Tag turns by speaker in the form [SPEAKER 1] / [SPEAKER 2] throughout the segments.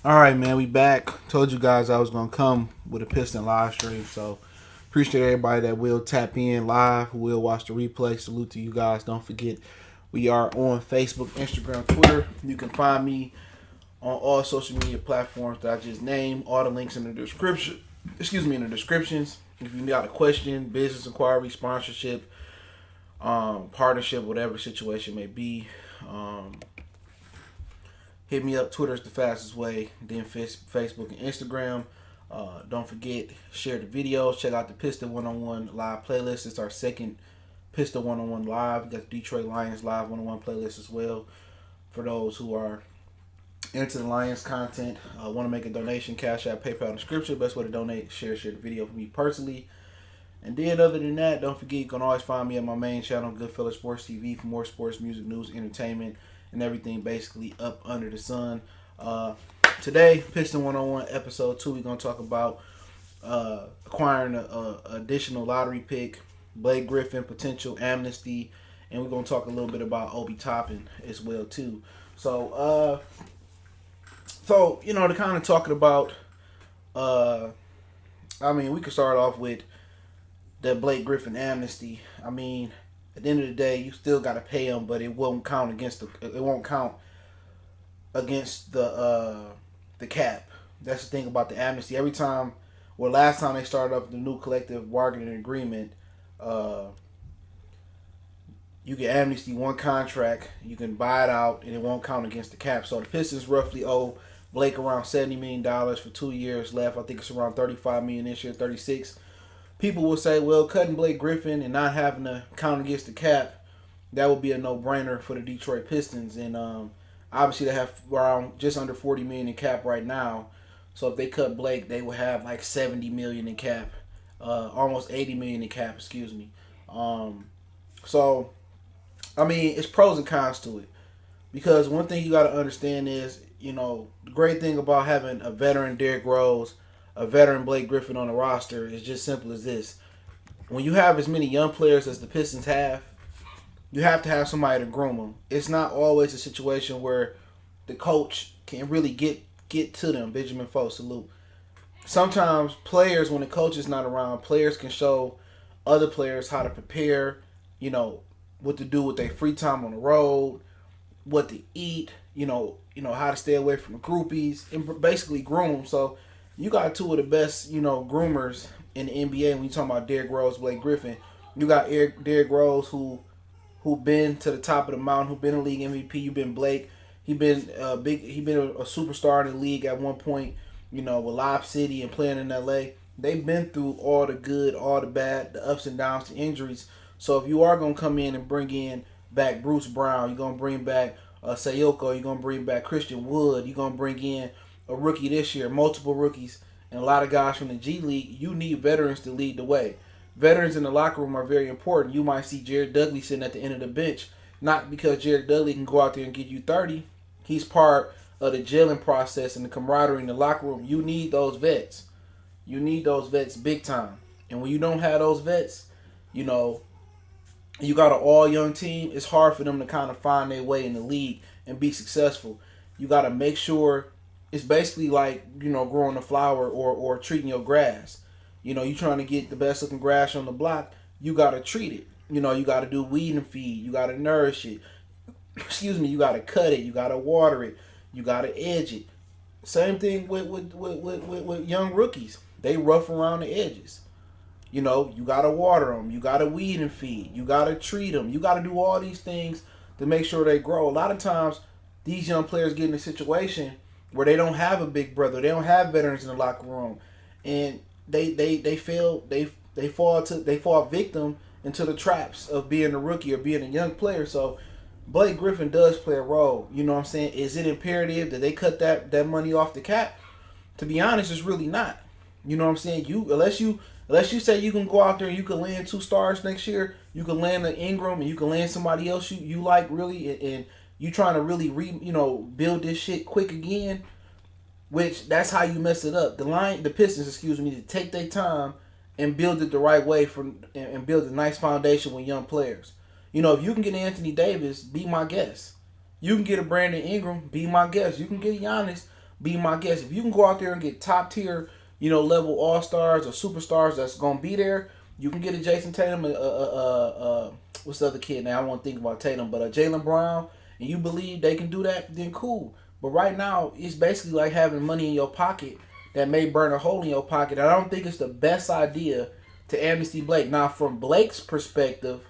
[SPEAKER 1] All right, man, we back. Told you guys I was gonna come with a Piston live stream, so appreciate everybody that will tap in live, who will watch the replay. Salute to you guys. Don't forget, we are on Facebook, Instagram, Twitter. You can find me on all social media platforms that I just named. All the links in the description. In the descriptions. If you got a question, business inquiry, sponsorship, partnership, whatever situation may be. Hit me up. Twitter is the fastest way. Then Facebook and Instagram. Don't forget, share the videos. Check out the Piston 101 live playlist. It's our second Piston 101 live. We got the Detroit Lions live 101 playlist as well. For those who are into the Lions content, want to make a donation, Cash App, PayPal in the description. Best way to donate, share the video for me personally. And then other than that, don't forget, you can always find me at my main channel, Goodfellas Sports TV, for more sports, music, news, entertainment, and everything basically up under the sun. Today, Piston 101 episode 2, we're going to talk about acquiring an additional lottery pick, Blake Griffin, potential amnesty, and we're going to talk a little bit about Obi Toppin as well too. So you know, to kind of talking about, we could start off with the Blake Griffin amnesty. I mean, at the end of the day, you still got to pay him, but it won't count against the cap. That's the thing about the amnesty. Last time they started up the new collective bargaining agreement, you get amnesty one contract, you can buy it out, and it won't count against the cap. So the Pistons roughly owe Blake around $70 million for 2 years left. I think it's around $35 million this year, 36. People will say, well, cutting Blake Griffin and not having to count against the cap, that would be a no-brainer for the Detroit Pistons. And obviously they have around just under $40 million in cap right now. So if they cut Blake, they would have like $70 million in cap, almost $80 million in cap, excuse me. So, I mean, it's pros and cons to it. Because one thing you got to understand is, you know, the great thing about having a veteran Derrick Rose, a veteran Blake Griffin on the roster is just simple as this. When you have as many young players as the Pistons have, you have to have somebody to groom them. It's not always a situation where the coach can really get to them. Benjamin Foe, salute. Sometimes players, when the coach is not around, players can show other players how to prepare, you know, what to do with their free time on the road, what to eat, you know, how to stay away from the groupies, and basically groom them. So you got two of the best, you know, groomers in the NBA when you talking about Derrick Rose, Blake Griffin. You got Derrick Rose who been to the top of the mountain, who been a league MVP. You been Blake. He been a superstar in the league at one point, you know, with Lob City and playing in LA. They've been through all the good, all the bad, the ups and downs, the injuries. So if you are gonna come in and bring in back Bruce Brown, you're gonna bring back Sayoko, you're gonna bring back Christian Wood, you're gonna bring in a rookie this year, multiple rookies, and a lot of guys from the G League. You need veterans to lead the way. Veterans in the locker room are very important. You might see Jared Dudley sitting at the end of the bench, not because Jared Dudley can go out there and get you 30. He's part of the gelling process and the camaraderie in the locker room. You need those vets. You need those vets big time. And when you don't have those vets, you know, you got an all-young team, it's hard for them to kind of find their way in the league and be successful. You got to make sure it's basically like, you know, growing a flower or treating your grass. You know, you trying to get the best looking grass on the block, you got to treat it. You know, you got to do weed and feed. You got to nourish it. Excuse me, you got to cut it. You got to water it. You got to edge it. Same thing with young rookies. They rough around the edges. You know, you got to water them. You got to weed and feed. You got to treat them. You got to do all these things to make sure they grow. A lot of times, these young players get in a situation where they don't have a big brother. They don't have veterans in the locker room. And they fall victim into the traps of being a rookie or being a young player. So Blake Griffin does play a role. You know what I'm saying? Is it imperative that they cut that money off the cap? To be honest, it's really not. You know what I'm saying? Unless you say you can go out there and you can land 2 stars next year, you can land an Ingram and you can land somebody else you like really, and you trying to really build this shit quick again, which that's how you mess it up. The Pistons, need to take their time and build it the right way and build a nice foundation with young players. You know, if you can get Anthony Davis, be my guest. You can get a Brandon Ingram, be my guest. You can get Giannis, be my guest. If you can go out there and get top tier, level all stars or superstars that's gonna be there, you can get a Jason Tatum, what's the other kid now? I won't think about Tatum, but a Jaylen Brown, and you believe they can do that, then cool. But right now, it's basically like having money in your pocket that may burn a hole in your pocket. I don't think it's the best idea to amnesty Blake. Now, from Blake's perspective,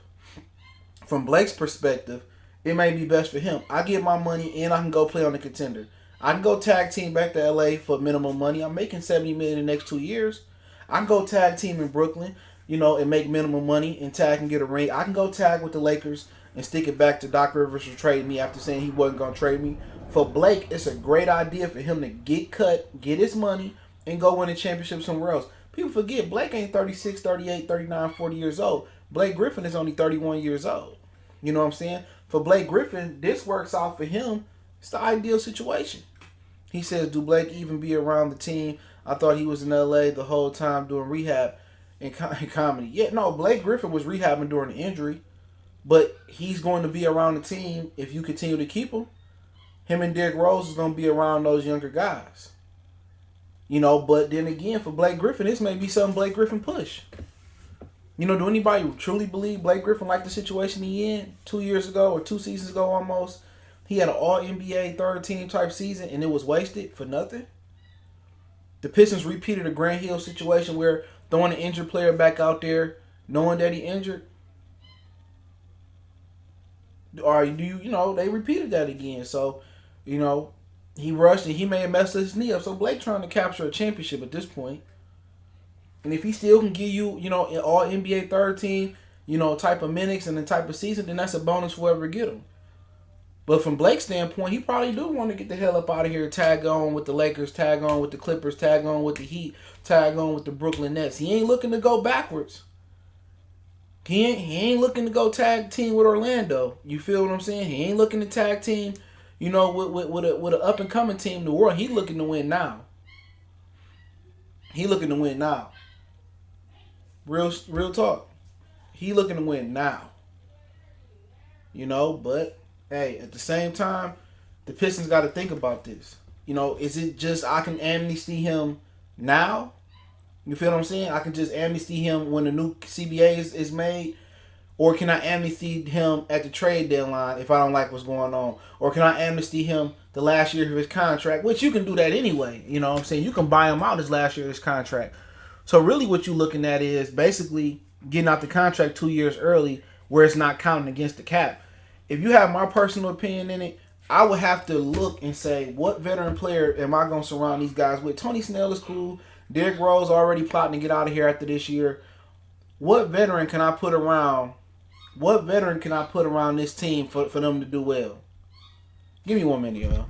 [SPEAKER 1] it may be best for him. I get my money and I can go play on the contender. I can go tag team back to LA for minimum money. I'm making $70 million in the next 2 years. I can go tag team in Brooklyn, and make minimum money and tag and get a ring. I can go tag with the Lakers and stick it back to Doc Rivers for trading me after saying he wasn't going to trade me. For Blake, it's a great idea for him to get cut, get his money, and go win a championship somewhere else. People forget Blake ain't 36, 38, 39, 40 years old. Blake Griffin is only 31 years old. You know what I'm saying? For Blake Griffin, this works out for him. It's the ideal situation. He says, do Blake even be around the team? I thought he was in LA the whole time doing rehab and comedy. Yeah, no, Blake Griffin was rehabbing during the injury, but he's going to be around the team if you continue to keep him. Him and Derrick Rose is going to be around those younger guys. But then again, for Blake Griffin, this may be something Blake Griffin push. Do anybody truly believe Blake Griffin liked the situation he in 2 years ago or 2 seasons ago almost? He had an all-NBA third-team type season, and it was wasted for nothing? The Pistons repeated a Grant Hill situation where throwing an injured player back out there, knowing that he injured. Or they repeated that again. So, he rushed and he may have messed his knee up. So Blake trying to capture a championship at this point. And if he still can give you, an all NBA third team, type of minutes and the type of season, then that's a bonus for whoever get him. But from Blake's standpoint, he probably do want to get the hell up out of here, tag on with the Lakers, tag on with the Clippers, tag on with the Heat, tag on with the Brooklyn Nets. He ain't looking to go backwards. He ain't looking to go tag team with Orlando. You feel what I'm saying? He ain't looking to tag team, with an up and coming team in the world. He looking to win now. Real talk. He looking to win now. But hey, at the same time, the Pistons got to think about this. Is it just I can amnesty him now? You feel what I'm saying? I can just amnesty him when the new CBA is made? Or can I amnesty him at the trade deadline if I don't like what's going on? Or can I amnesty him the last year of his contract? Which you can do that anyway. You know what I'm saying? You can buy him out his last year of his contract. So really what you're looking at is basically getting out the contract 2 years early where it's not counting against the cap. If you have my personal opinion in it, I would have to look and say, what veteran player am I going to surround these guys with? Tony Snell is cool. Derrick Rose already plotting to get out of here after this year. What veteran can I put around? What veteran can I put around this team for them to do well? Give me 1 minute, y'all.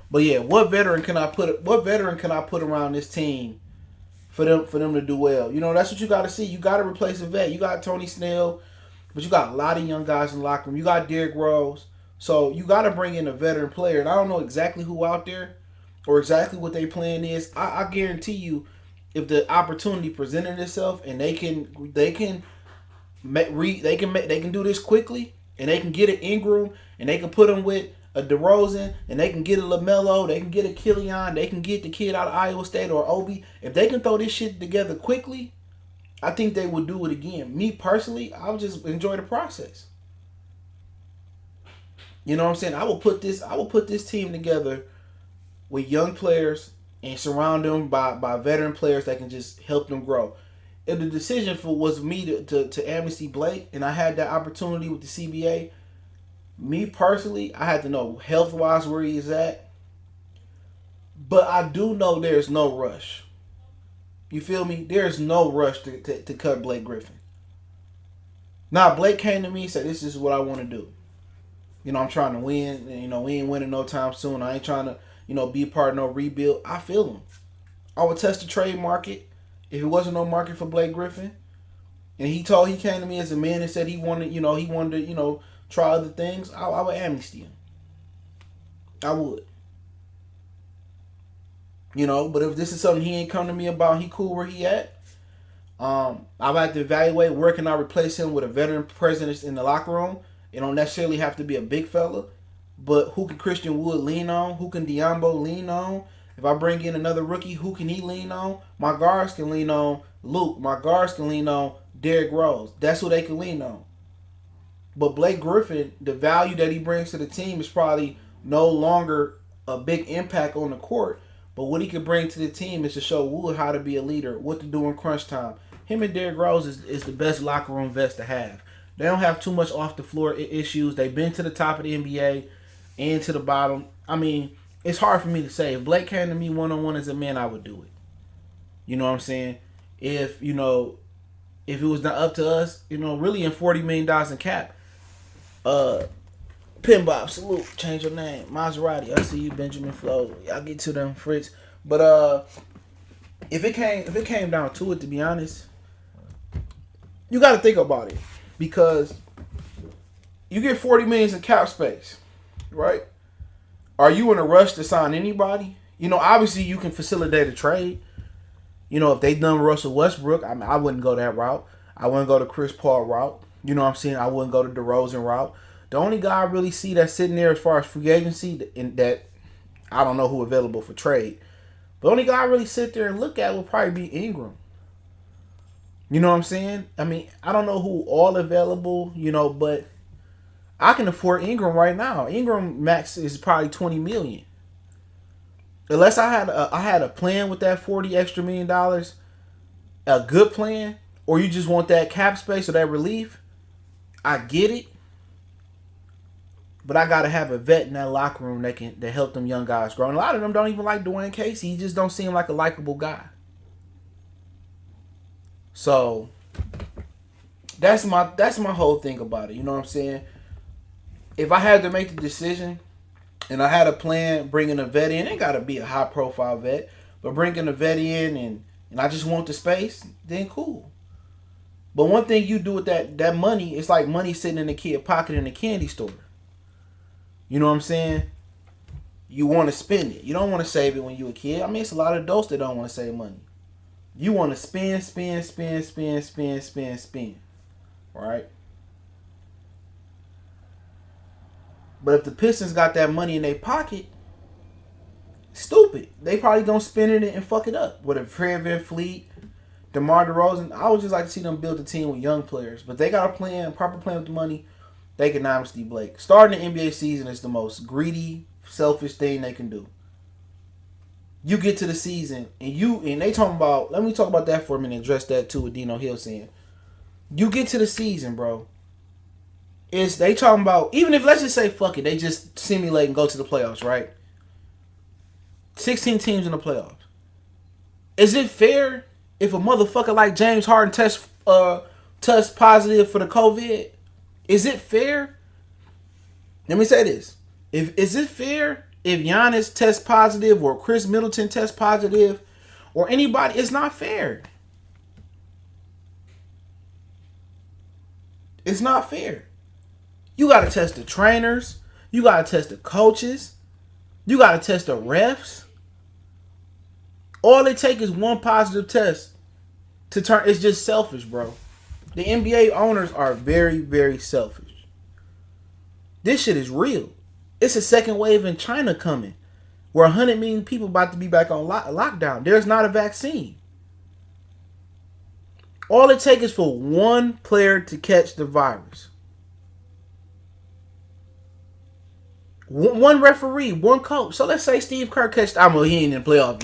[SPEAKER 1] But yeah, what veteran can I put around this team for them to do well? That's what you got to see. You got to replace a vet. You got Tony Snell, but you got a lot of young guys in the locker room. You got Derrick Rose. So you got to bring in a veteran player. And I don't know exactly who out there or exactly what their plan is. I guarantee you, if the opportunity presented itself and they can do this quickly and they can get an Ingram and they can put them with a DeRozan and they can get a Lamelo, they can get a Killian, they can get the kid out of Iowa State or Obi. If they can throw this shit together quickly, I think they would do it again. Me personally, I would just enjoy the process. You know what I'm saying? I will put this team together with young players and surround them by veteran players that can just help them grow. If the decision was me to amnesty Blake and I had that opportunity with the CBA, me personally, I had to know health-wise where he is at. But I do know there's no rush. You feel me? There's no rush to cut Blake Griffin. Now, Blake came to me and said, this is what I want to do. I'm trying to win. We ain't winning no time soon. I ain't trying to, be a part of no rebuild. I feel him. I would test the trade market if it wasn't no market for Blake Griffin. And he came to me as a man and said he wanted to, try other things. I would amnesty him. I would. But if this is something he ain't come to me about, he cool where he at. I would have to evaluate where can I replace him with a veteran presence in the locker room. It don't necessarily have to be a big fella. But who can Christian Wood lean on? Who can Diambo lean on? If I bring in another rookie, who can he lean on? My guards can lean on Luke. My guards can lean on Derrick Rose. That's who they can lean on. But Blake Griffin, the value that he brings to the team is probably no longer a big impact on the court. But what he can bring to the team is to show Wood how to be a leader, what to do in crunch time. Him and Derrick Rose is the best locker room vets to have. They don't have too much off the floor issues. They've been to the top of the NBA and to the bottom. I mean, it's hard for me to say. If Blake came to me one-on-one as a man, I would do it. You know what I'm saying? If it was not up to us, really in $40 million in cap, Pin Bob, salute, change your name. Maserati, I see you, Benjamin Flo. Y'all get to them, Fritz. But if it came down to it, to be honest, you got to think about it. Because you get $40 million in cap space, right? Are you in a rush to sign anybody? Obviously you can facilitate a trade. If they done Russell Westbrook, I wouldn't go that route. I wouldn't go the Chris Paul route. You know what I'm saying? I wouldn't go the DeRozan route. The only guy I really see that's sitting there as far as free agency, and that I don't know who available for trade. The only guy I really sit there and look at will probably be Ingram. You know what I'm saying? I mean, I don't know who all available, but I can afford Ingram right now. Ingram max is probably $20 million. Unless I had a plan with that $40 extra million, a good plan, or you just want that cap space or that relief, I get it. But I gotta have a vet in that locker room that help them young guys grow. And a lot of them don't even like Dwayne Casey. He just don't seem like a likable guy. So that's my whole thing about it. You know what I'm saying? If I had to make the decision and I had a plan bringing a vet in, it ain't gotta be a high profile vet, but bringing a vet in and I just want the space, then cool. But one thing you do with that money, it's like money sitting in the kid's pocket in a candy store. You know what I'm saying? You want to spend it. You don't want to save it when you're a kid. I mean, it's a lot of adults that don't want to save money. You want to spend. Right? But if the Pistons got that money in their pocket, stupid. They probably gonna spend it and fuck it up. With a Fred VanVleet, DeMar DeRozan, I would just like to see them build a team with young players. But they got a proper plan with the money. They can Amnesty Blake. Starting the NBA season is the most greedy, selfish thing they can do. You get to the season and they talking about. Let me talk about that for a minute and address that too. With Dino Hill saying, you get to the season, bro. They talking about, even if, let's just say, fuck it, they just simulate and go to the playoffs, right? 16 teams in the playoffs. Is it fair if a motherfucker like James Harden tests positive for the COVID? Is it fair? Let me say this. Is it fair if Giannis tests positive or Chris Middleton tests positive or anybody? It's not fair. It's not fair. You got to test the trainers. You got to test the coaches. You got to test the refs. All it takes is one positive test to turn. It's just selfish, bro. The NBA owners are very, very selfish. This shit is real. It's a second wave in China coming, where 100 million people about to be back on lockdown. There's not a vaccine. All it takes is for one player to catch the virus. One referee, one coach. So let's say Steve Kerr catched. He ain't in the playoffs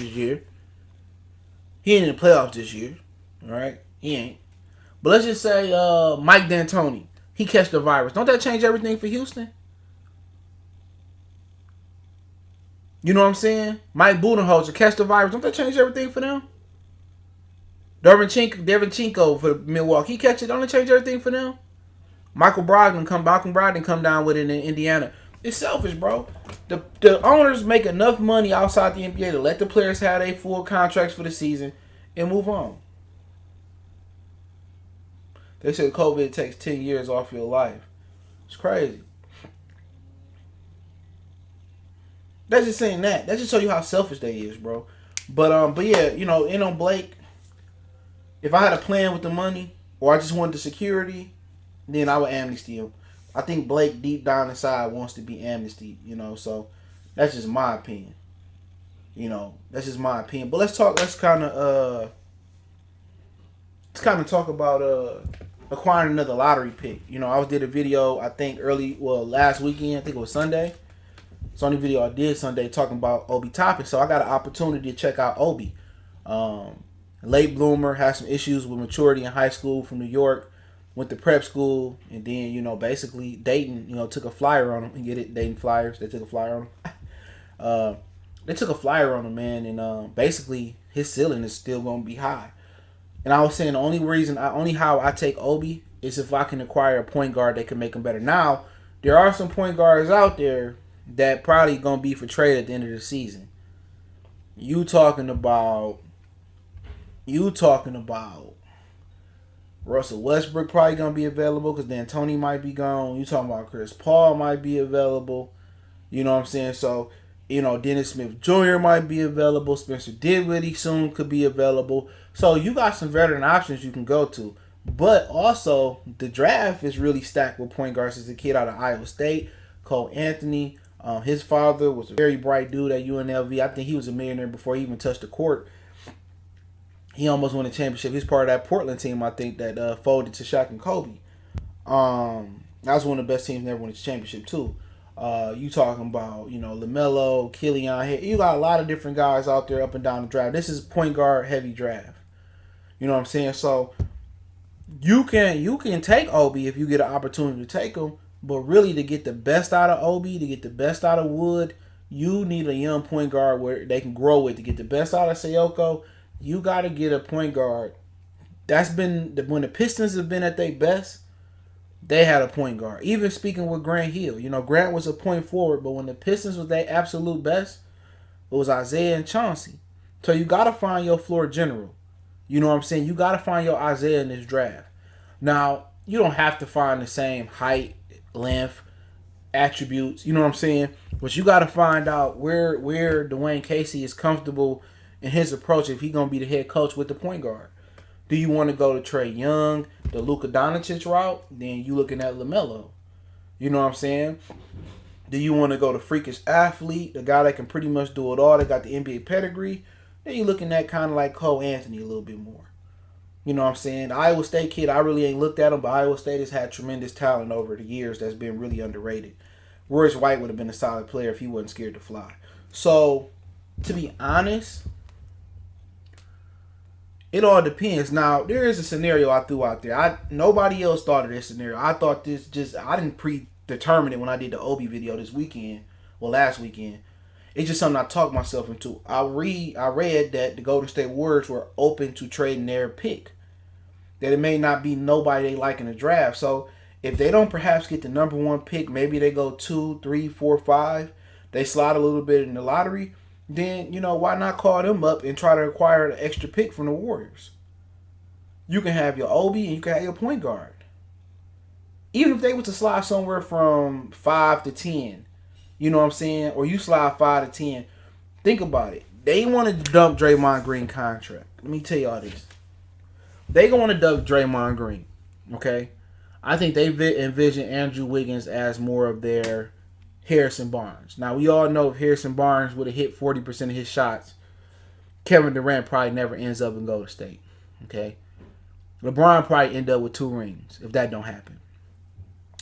[SPEAKER 1] this year. All right, he ain't. But let's just say Mike D'Antoni, he catch the virus. Don't that change everything for Houston? You know what I'm saying? Mike Budenholzer catch the virus. Don't that change everything for them? Devinchenko for Milwaukee, he catch it. Don't it change everything for them? Malcolm Brogdon come down with it in Indiana. It's selfish, bro. The owners make enough money outside the NBA to let the players have their full contracts for the season and move on. They said COVID takes 10 years off your life. It's crazy. That's just saying that. That just show you how selfish they is, bro. But yeah, in on Blake, if I had a plan with the money or I just wanted the security, then I would amnesty him. I think Blake deep down inside wants to be Amnesty, so that's just my opinion. That's just my opinion. But let's kind of talk about acquiring another lottery pick. I did a video, I think last weekend, I think it was Sunday. It's the only video I did Sunday talking about Obi Toppin. So I got an opportunity to check out Obi. Late bloomer, had some issues with maturity in high school, from New York, went to prep school, and then, basically Dayton, took a flyer on him. You get it? Dayton Flyers, they took a flyer on him. They took a flyer on him, man, and basically his ceiling is still going to be high. And I was saying the only how I take Obi is if I can acquire a point guard that can make him better. Now, there are some point guards out there that probably going to be for trade at the end of the season. You talking about Russell Westbrook probably going to be available because then Tony might be gone. You talking about Chris Paul might be available. You know what I'm saying? So, Dennis Smith Jr. might be available. Spencer Dinwiddie soon could be available. So you got some veteran options you can go to. But also, the draft is really stacked with point guards. As a kid out of Iowa State, Cole Anthony. His father was a very bright dude at UNLV. I think he was a millionaire before he even touched the court. He almost won a championship. He's part of that Portland team, I think, that folded to Shaq and Kobe. That was one of the best teams that ever won a championship, too. You talking about, Lamelo, Killian. You got a lot of different guys out there up and down the draft. This is point guard heavy draft. You know what I'm saying? So you can take Obi if you get an opportunity to take him, but really to get the best out of Obi, to get the best out of Wood, you need a young point guard where they can grow with. To get the best out of Sayoko, you got to get a point guard. That's been when the Pistons have been at their best. They had a point guard. Even speaking with Grant Hill, Grant was a point forward, but when the Pistons was their absolute best, it was Isaiah and Chauncey. So you got to find your floor general. You know what I'm saying? You got to find your Isaiah in this draft. Now, you don't have to find the same height, length, attributes. You know what I'm saying? But you got to find out where Dwayne Casey is comfortable in his approach if he's going to be the head coach with the point guard. Do you want to go to Trae Young, the Luka Doncic route? Then you looking at LaMelo. You know what I'm saying? Do you want to go to freakish athlete, the guy that can pretty much do it all, that got the NBA pedigree? Then you looking at kind of like Cole Anthony a little bit more. You know what I'm saying? The Iowa State kid, I really ain't looked at him, but Iowa State has had tremendous talent over the years that's been really underrated. Royce White would have been a solid player if he wasn't scared to fly. So, to be honest, it all depends. Now, there is a scenario I threw out there. Nobody else thought of this scenario. I thought I didn't predetermine it when I did the Obi video last weekend. It's just something I talked myself into. I read that the Golden State Warriors were open to trading their pick. That it may not be nobody they like in the draft. So, if they don't perhaps get the number one pick, maybe they go 2, 3, 4, 5, they slide a little bit in the lottery, then, why not call them up and try to acquire an extra pick from the Warriors? You can have your Obi and you can have your point guard. Even if they were to slide somewhere from 5 to 10, you know what I'm saying? Or you slide 5 to 10. Think about it. They wanted to dump Draymond Green contract. Let me tell y'all this. They going to dump Draymond Green, okay? I think they envision Andrew Wiggins as more of their Harrison Barnes. Now, we all know if Harrison Barnes would have hit 40% of his shots, Kevin Durant probably never ends up in Golden State, okay? LeBron probably end up with 2 rings if that don't happen,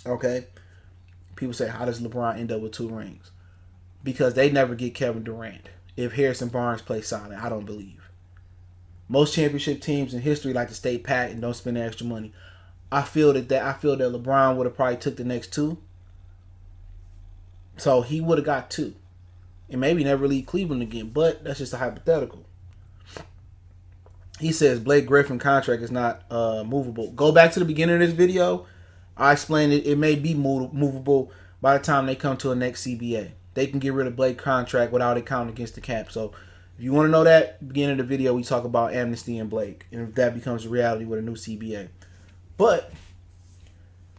[SPEAKER 1] okay? People say, how does LeBron end up with 2 rings? Because they never get Kevin Durant if Harrison Barnes plays solid. I don't believe. Most championship teams in history like to stay pat and don't spend extra money. I feel that LeBron would have probably took the next 2. So he would have got 2. And maybe never leave Cleveland again. But that's just a hypothetical. He says Blake Griffin contract is not movable. Go back to the beginning of this video. I explained it may be movable by the time they come to a next CBA. They can get rid of Blake contract without it counting against the cap. So if you want to know that, beginning of the video, we talk about Amnesty and Blake. And if that becomes a reality with a new CBA. But,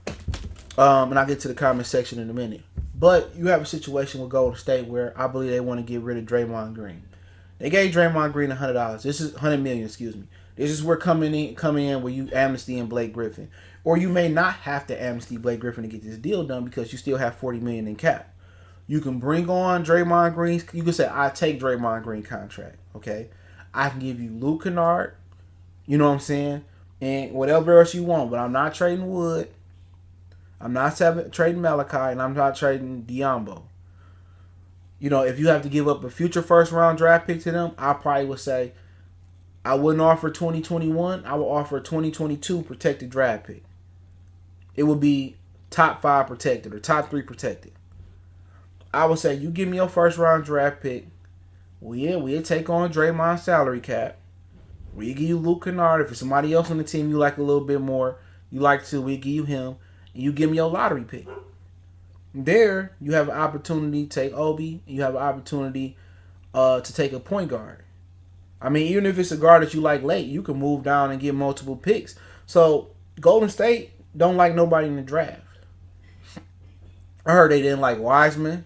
[SPEAKER 1] and I'll get to the comment section in a minute. But you have a situation with Golden State where I believe they want to get rid of Draymond Green. They gave Draymond Green $100. This is $100 million, excuse me. This is where coming in where you amnesty and Blake Griffin, or you may not have to amnesty Blake Griffin to get this deal done because you still have $40 million in cap. You can bring on Draymond Green. You can say, I take Draymond Green contract. Okay, I can give you Luke Kennard. You know what I'm saying, and whatever else you want. But I'm not trading Wood. I'm not trading Malachi, and I'm not trading Diambo. You know, if you have to give up a future first round draft pick to them, I probably would say I wouldn't offer 2021. I would offer a 2022 protected draft pick. It would be top 5 protected or top 3 protected. I would say you give me your first round draft pick. Well, yeah, we'll take on Draymond's salary cap. We'll give you Luke Kennard. If it's somebody else on the team you like a little bit more, we'll give you him. And you give me your lottery pick. There, you have an opportunity to take Obi. And you have an opportunity to take a point guard. I mean, even if it's a guard that you like late, you can move down and get multiple picks. So, Golden State don't like nobody in the draft. I heard they didn't like Wiseman.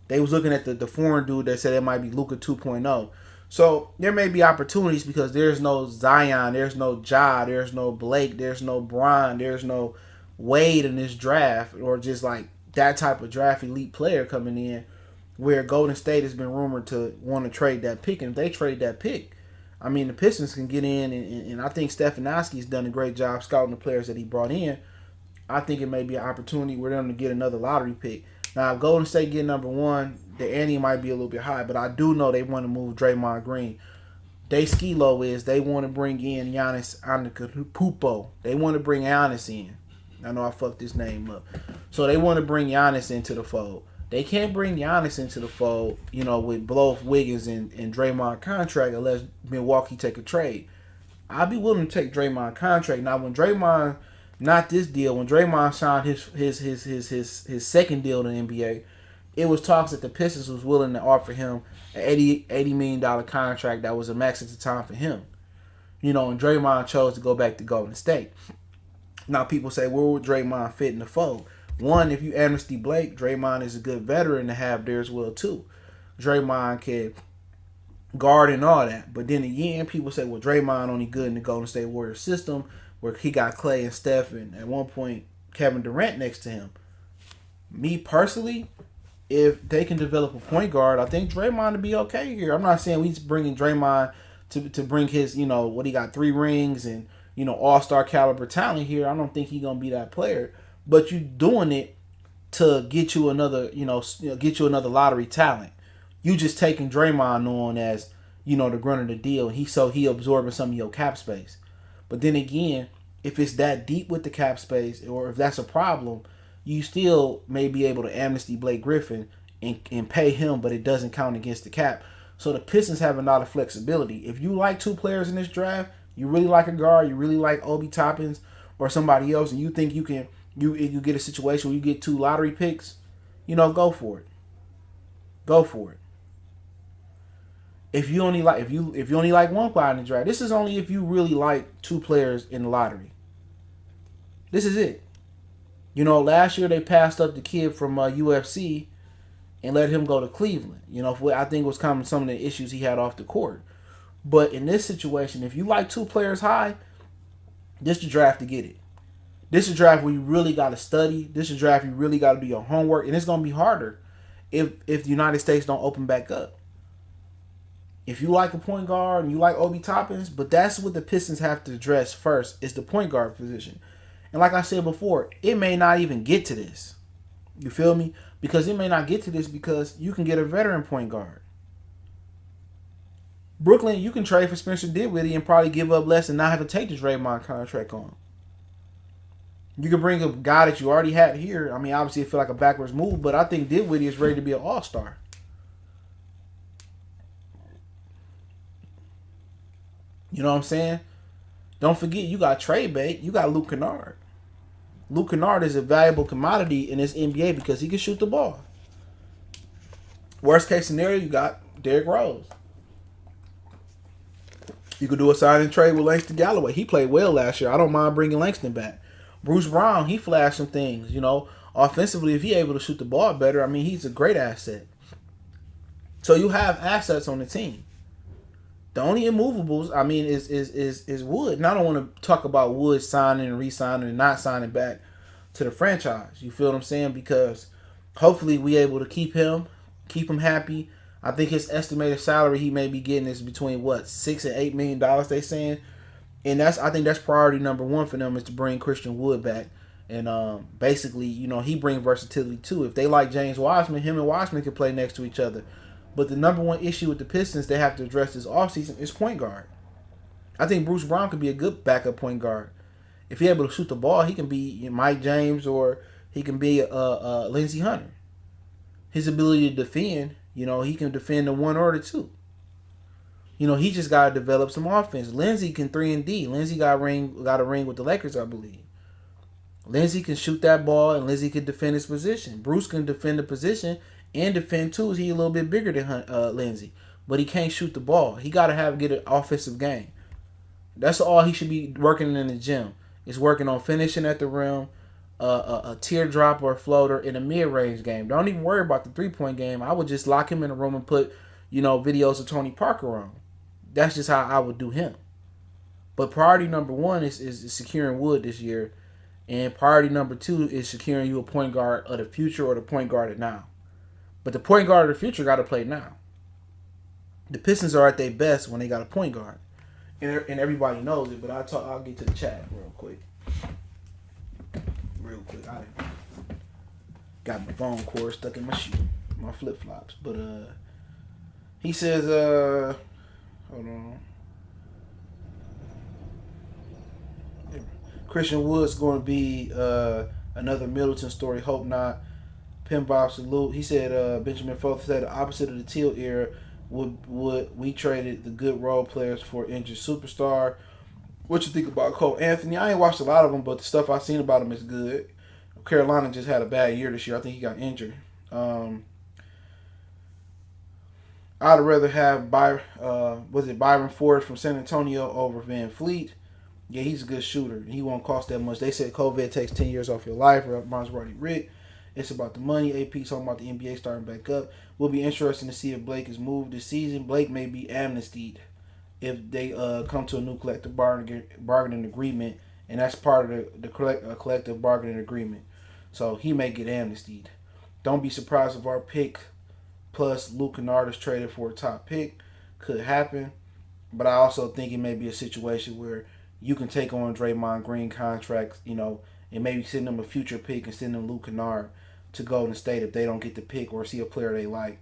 [SPEAKER 1] They was looking at the foreign dude that said it might be Luka 2.0. So, there may be opportunities because there's no Zion, there's no Ja, there's no Blake, there's no Bron, there's no Wade in this draft, or just like that type of draft elite player coming in where Golden State has been rumored to want to trade that pick. And if they trade that pick, I mean, the Pistons can get in, and I think Stefanowski's done a great job scouting the players that he brought in. I think it may be an opportunity for them to get another lottery pick. Now, if Golden State get number 1, the ante might be a little bit high, but I do know they want to move Draymond Green. They ski low is they want to bring in Giannis Antetokounmpo. They want to bring Giannis in. I know I fucked his name up. So they want to bring Giannis into the fold. They can't bring Giannis into the fold, you know, with both Wiggins and Draymond contract unless Milwaukee take a trade. I'd be willing to take Draymond contract. Now, when Draymond, not this deal, when Draymond signed his second deal in the NBA, it was talks that the Pistons was willing to offer him an $80 million contract that was a max at the time for him. You know, and Draymond chose to go back to Golden State. Now, people say, where would Draymond fit in the fold? One, if you amnesty Blake, Draymond is a good veteran to have there as well, too. Draymond can guard and all that. But then again, people say, well, Draymond only good in the Golden State Warriors system where he got Clay and Steph and at one point Kevin Durant next to him. Me personally, if they can develop a point guard, I think Draymond would be okay here. I'm not saying he's bringing Draymond to bring his, you know, what he got 3 rings and, you know, all-star caliber talent here. I don't think he's going to be that player. But you doing it to get you another, get you another lottery talent. You just taking Draymond on as, you know, the grunt of the deal. He absorbing some of your cap space. But then again, if it's that deep with the cap space, or if that's a problem, you still may be able to amnesty Blake Griffin and pay him, but it doesn't count against the cap. So the Pistons have a lot of flexibility. If you like 2 players in this draft, you really like a guard, you really like Obi Toppins or somebody else, and you think you can. You get a situation where you get 2 lottery picks, you know, go for it. Go for it. If you only like one player in the draft, this is only if you really like 2 players in the lottery. This is it. You know, last year they passed up the kid from UFC and let him go to Cleveland. You know, I think it was kind of some of the issues he had off the court. But in this situation, if you like 2 players high, this is the draft to get it. This is a draft where you really got to study. This is a draft you really got to do your homework. And it's going to be harder if the United States don't open back up. If you like a point guard and you like Obi Toppins, but that's what the Pistons have to address first is the point guard position. And like I said before, it may not even get to this. You feel me? Because it may not get to this because you can get a veteran point guard. Brooklyn, you can trade for Spencer Dinwiddie and probably give up less and not have to take the Draymond contract on. You can bring a guy that you already had here. I mean, obviously it feel like a backwards move, but I think Dinwiddie is ready to be an all-star. You know what I'm saying? Don't forget, you got trade bait. You got Luke Kennard. Luke Kennard is a valuable commodity in this NBA because he can shoot the ball. Worst case scenario, you got Derrick Rose. You could do a sign and trade with Langston Galloway. He played well last year. I don't mind bringing Langston back. Bruce Brown, he flashed some things, you know. Offensively, if he's able to shoot the ball better, I mean, he's a great asset. So you have assets on the team. The only immovables, I mean, is Wood. And I don't want to talk about Wood signing and re-signing and not signing back to the franchise. You feel what I'm saying? Because hopefully we able to keep him happy. I think his estimated salary he may be getting is between $6 and $8 million. They saying, and I think that's priority number one for them is to bring Christian Wood back. And basically, he bring versatility too. If they like James Wiseman, him and Wiseman can play next to each other. But the number one issue with the Pistons they have to address this offseason is point guard. I think Bruce Brown could be a good backup point guard. If he's able to shoot the ball, he can be Mike James or he can be Lindsey Hunter. His ability to defend, he can defend the 1 or the 2. He just got to develop some offense. Lindsey can 3 and D. Lindsey got a ring with the Lakers, I believe. Lindsey can shoot that ball and Lindsey can defend his position. Bruce can defend the position and defend too. He's a little bit bigger than Lindsey, but he can't shoot the ball. He got to get an offensive game. That's all he should be working in the gym. Is working on finishing at the rim, a teardrop or a floater in a mid-range game. Don't even worry about the 3-point game. I would just lock him in a room and put videos of Tony Parker on. That's just how I would do him. But priority number one is securing Wood this year, and priority number 2 is securing you a point guard of the future or the point guard of now. But the point guard of the future got to play now. The Pistons are at their best when they got a point guard. And everybody knows it, but I'll get to the chat real quick. I got my phone cord stuck in my shoe, my flip-flops. But he says, hold on. Christian Wood's going to be another Middleton story. Hope not. Pinball salute. He said Benjamin Foth said the opposite of the Teal era. Would we traded the good role players for injured superstar? What you think about Cole Anthony? I ain't watched a lot of them, but the stuff I've seen about him is good. Carolina just had a bad year this year. I think he got injured. I'd rather have Byron Ford from San Antonio over Van Fleet. Yeah, he's a good shooter. He won't cost that much. They said COVID takes 10 years off your life. Maserati Rick. It's about the money. AP talking about the NBA starting back up. Will be interesting to see if Blake is moved this season. Blake may be amnestied if they come to a new collective bargaining agreement, and that's part of the collective bargaining agreement. So he may get amnestied. Don't be surprised if our pick plus Luke Kennard is traded for a top pick. Could happen. But I also think it may be a situation where you can take on Draymond Green contracts, and maybe send them a future pick and send them Luke Kennard to Golden State if they don't get the pick or see a player they like.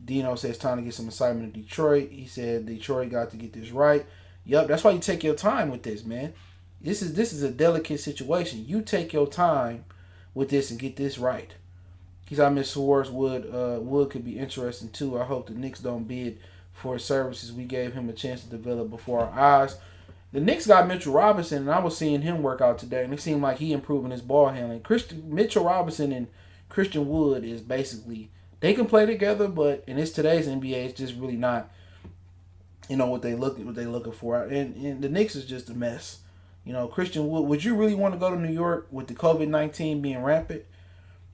[SPEAKER 1] Dino says time to get some excitement in Detroit. He said Detroit got to get this right. Yup, that's why you take your time with this, man. This is a delicate situation. You take your time with this and get this right. He said, I miss Swartz. Wood could be interesting too. I hope the Knicks don't bid for his services. We gave him a chance to develop before our eyes. The Knicks got Mitchell Robinson, and I was seeing him work out today, and it seemed like he improving his ball handling. Mitchell Robinson and Christian Wood is basically, they can play together, but in today's NBA, it's just really not, what they looking for. And the Knicks is just a mess. Christian Wood, would you really want to go to New York with the COVID-19 being rampant?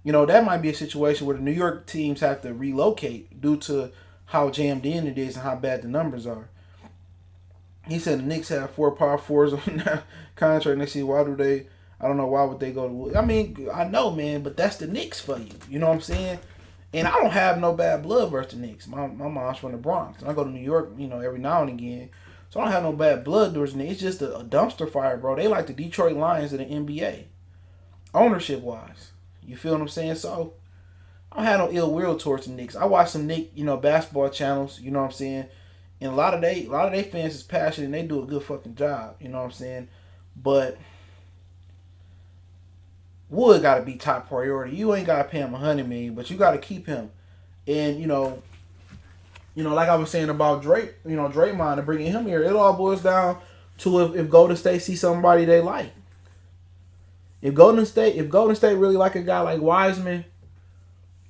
[SPEAKER 1] That might be a situation where the New York teams have to relocate due to how jammed in it is and how bad the numbers are. He said the Knicks have 4 power forwards on that contract next year. Why don't know why would they go to Wood? I mean, I know, man, but that's the Knicks for you. You know what I'm saying? And I don't have no bad blood versus the Knicks. My mom's from the Bronx. And I go to New York, every now and again. So I don't have no bad blood towards the Knicks. It's just a dumpster fire, bro. They like the Detroit Lions of the NBA. Ownership-wise. You feel what I'm saying? So I don't have no ill will towards the Knicks. I watch some Knicks, basketball channels, you know what I'm saying? And a lot of they fans is passionate and they do a good fucking job, you know what I'm saying? But Wood got to be top priority. You ain't got to pay him $100 million, but you got to keep him. And like I was saying about Drake, Draymond and bringing him here, it all boils down to if Golden State see somebody they like. If Golden State really like a guy like Wiseman,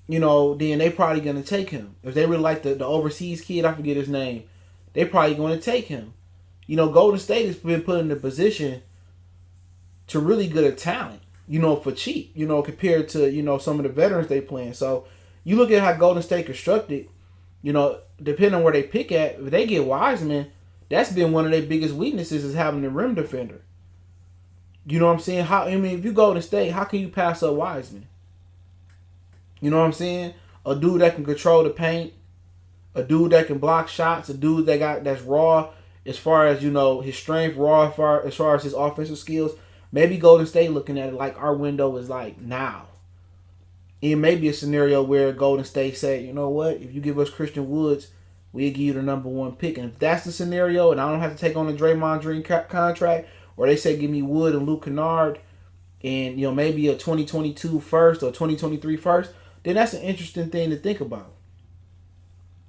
[SPEAKER 1] then they probably gonna take him. If they really like the overseas kid, I forget his name, they probably gonna take him. Golden State has been put in a position to really good at talent, for cheap, compared to, some of the veterans they playing. So you look at how Golden State constructed, You know, depending on where they pick at, if they get Wiseman, that's been one of their biggest weaknesses is having the rim defender. You know what I'm saying? If you go to State, how can you pass up Wiseman? You know what I'm saying? A dude that can control the paint, a dude that can block shots, a dude that's raw as far as, you know, his strength, raw as far as his offensive skills. Maybe Golden State looking at it like our window is like now. It may be a scenario where Golden State say, you know what, if you give us Christian Woods, we'll give you the number one pick. And if that's the scenario, and I don't have to take on the Draymond Green contract, or they say give me Wood and Luke Kennard, and, you know, maybe a 2022 first or 2023 first, then that's an interesting thing to think about.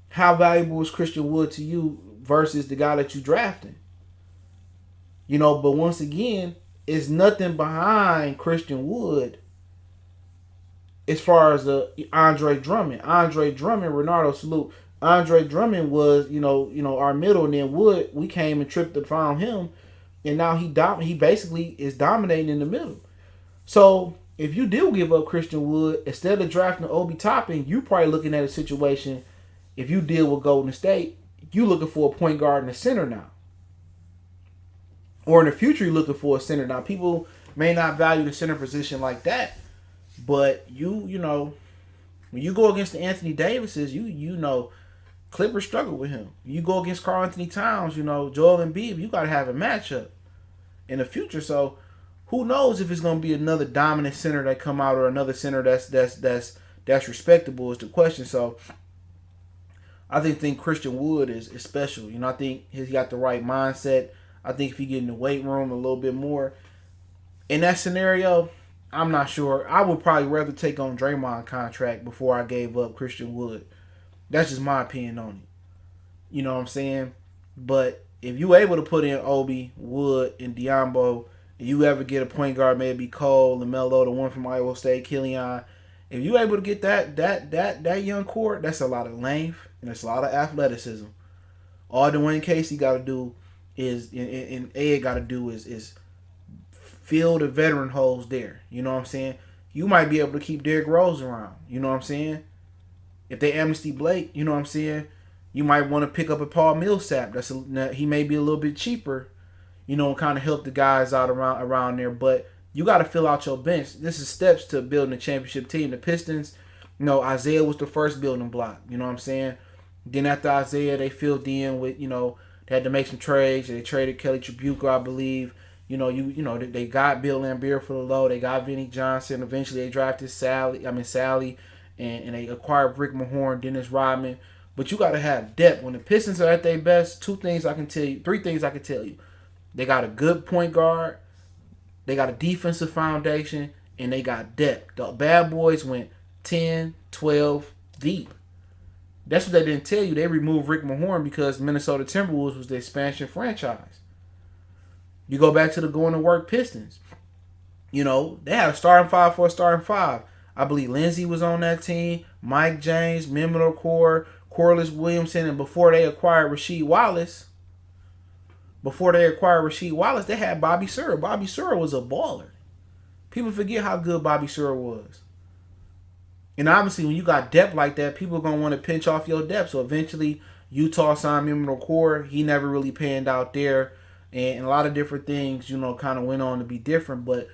[SPEAKER 1] How valuable is Christian Wood to you versus the guy that you drafting? You know, but once again, it's nothing behind Christian Wood as far as Andre Drummond. Andre Drummond, Renardo salute. Andre Drummond was, you know, our middle, and then Wood, we came and tripped and found him, and now he basically is dominating in the middle. So if you do give up Christian Wood, instead of drafting Obi Toppin, you probably looking at a situation, if you deal with Golden State, you looking for a point guard and a center now. Or in the future, you're looking for a center. Now, people may not value the center position like that, but you know, when you go against the Anthony Davises, you know, Clippers struggle with him. You go against Karl Anthony Towns, you know, Joel Embiid, you got to have a matchup in the future. So who knows if it's going to be another dominant center that come out or another center that's respectable is the question. So I think Christian Wood is special. You know, I think he's got the right mindset. I think if he get in the weight room a little bit more, in that scenario, I'm not sure. I would probably rather take on Draymond contract before I gave up Christian Wood. That's just my opinion on it. You know what I'm saying? But if you able to put in Obi, Wood, and Diambo, and you ever get a point guard, maybe Cole, Lamelo, the one from Iowa State, Killian, if you able to get that young core, that's a lot of length and that's a lot of athleticism. All Dwayne Casey got to do is, and Ed got to do is fill the veteran holes there. You know what I'm saying? You might be able to keep Derrick Rose around. You know what I'm saying? If they Amnesty Blake, you know what I'm saying? You might want to pick up a Paul Millsap. He may be a little bit cheaper, you know, and kind of help the guys out around there. But you got to fill out your bench. This is steps to building a championship team. The Pistons, you know, Isaiah was the first building block. You know what I'm saying? Then after Isaiah, they filled in with, you know, they had to make some trades. They traded Kelly Tribuco, I believe. You know, they got Bill Laimbeer for the low. They got Vinnie Johnson. Eventually, they drafted Sally, and they acquired Rick Mahorn, Dennis Rodman. But you got to have depth. When the Pistons are at their best, three things I can tell you. They got a good point guard, they got a defensive foundation, and they got depth. The bad boys went 10, 12 deep. That's what they didn't tell you. They removed Rick Mahorn because Minnesota Timberwolves was the expansion franchise. You go back to the going to work Pistons. You know, they had a starting five for a starting five. I believe Lindsey was on that team, Mike James, Mimino Core, Corliss Williamson, and before they acquired Rasheed Wallace, they had Bobby Sura. Bobby Sura was a baller. People forget how good Bobby Sura was. And obviously, when you got depth like that, people are going to want to pinch off your depth. So eventually, Utah signed Mimino Core. He never really panned out there. And a lot of different things, you know, kind of went on to be different. But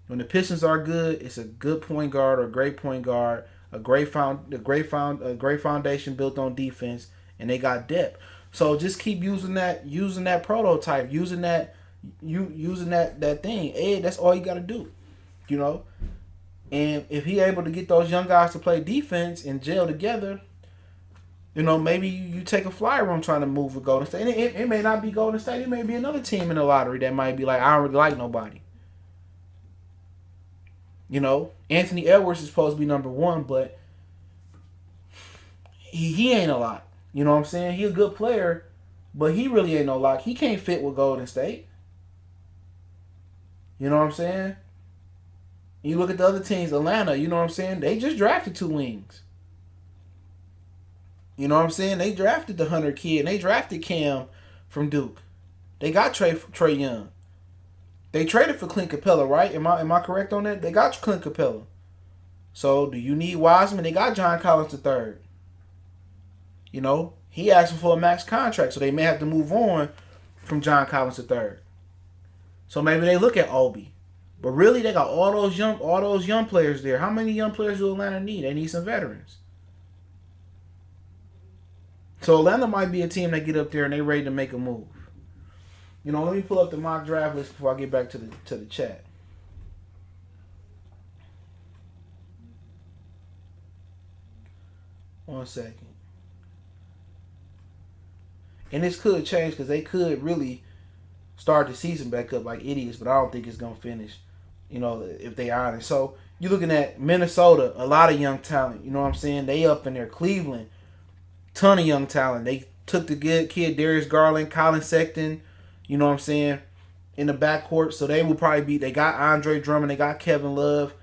[SPEAKER 1] when the Pistons are good, it's a good point guard or a great point guard, a great foundation built on defense, and they got depth. So just keep using that prototype, using that thing. Ed, that's all you got to do, you know. And if he able to get those young guys to play defense and gel together, you know, maybe you take a flyer on trying to move with Golden State. And it may not be Golden State. It may be another team in the lottery that might be like, I don't really like nobody. You know, Anthony Edwards is supposed to be number one, but he ain't a lot. You know what I'm saying? He a good player, but he really ain't no lock. He can't fit with Golden State. You know what I'm saying? You look at the other teams, Atlanta, you know what I'm saying? They just drafted two wings. You know what I'm saying? They drafted the Hunter kid. They drafted Cam from Duke. They got Trae Young. They traded for Clint Capella, right? Am I correct on that? They got Clint Capella. So do you need Wiseman? They got John Collins III. He asking for a max contract, so they may have to move on from John Collins III. So maybe they look at Obi. But really, they got all those young players there. How many young players do Atlanta need? They need some veterans. So Atlanta might be a team that get up there and they ready to make a move. Let me pull up the mock draft list before I get back to the chat. One second. And this could change because they could really start the season back up like idiots, but I don't think it's going to finish, if they honest. So you're looking at Minnesota, a lot of young talent. You know what I'm saying? They up in there. Cleveland, ton of young talent. They took the good kid, Darius Garland, Colin Sexton, you know what I'm saying, in the backcourt. So they will probably be, they got Andre Drummond, they got Kevin Love,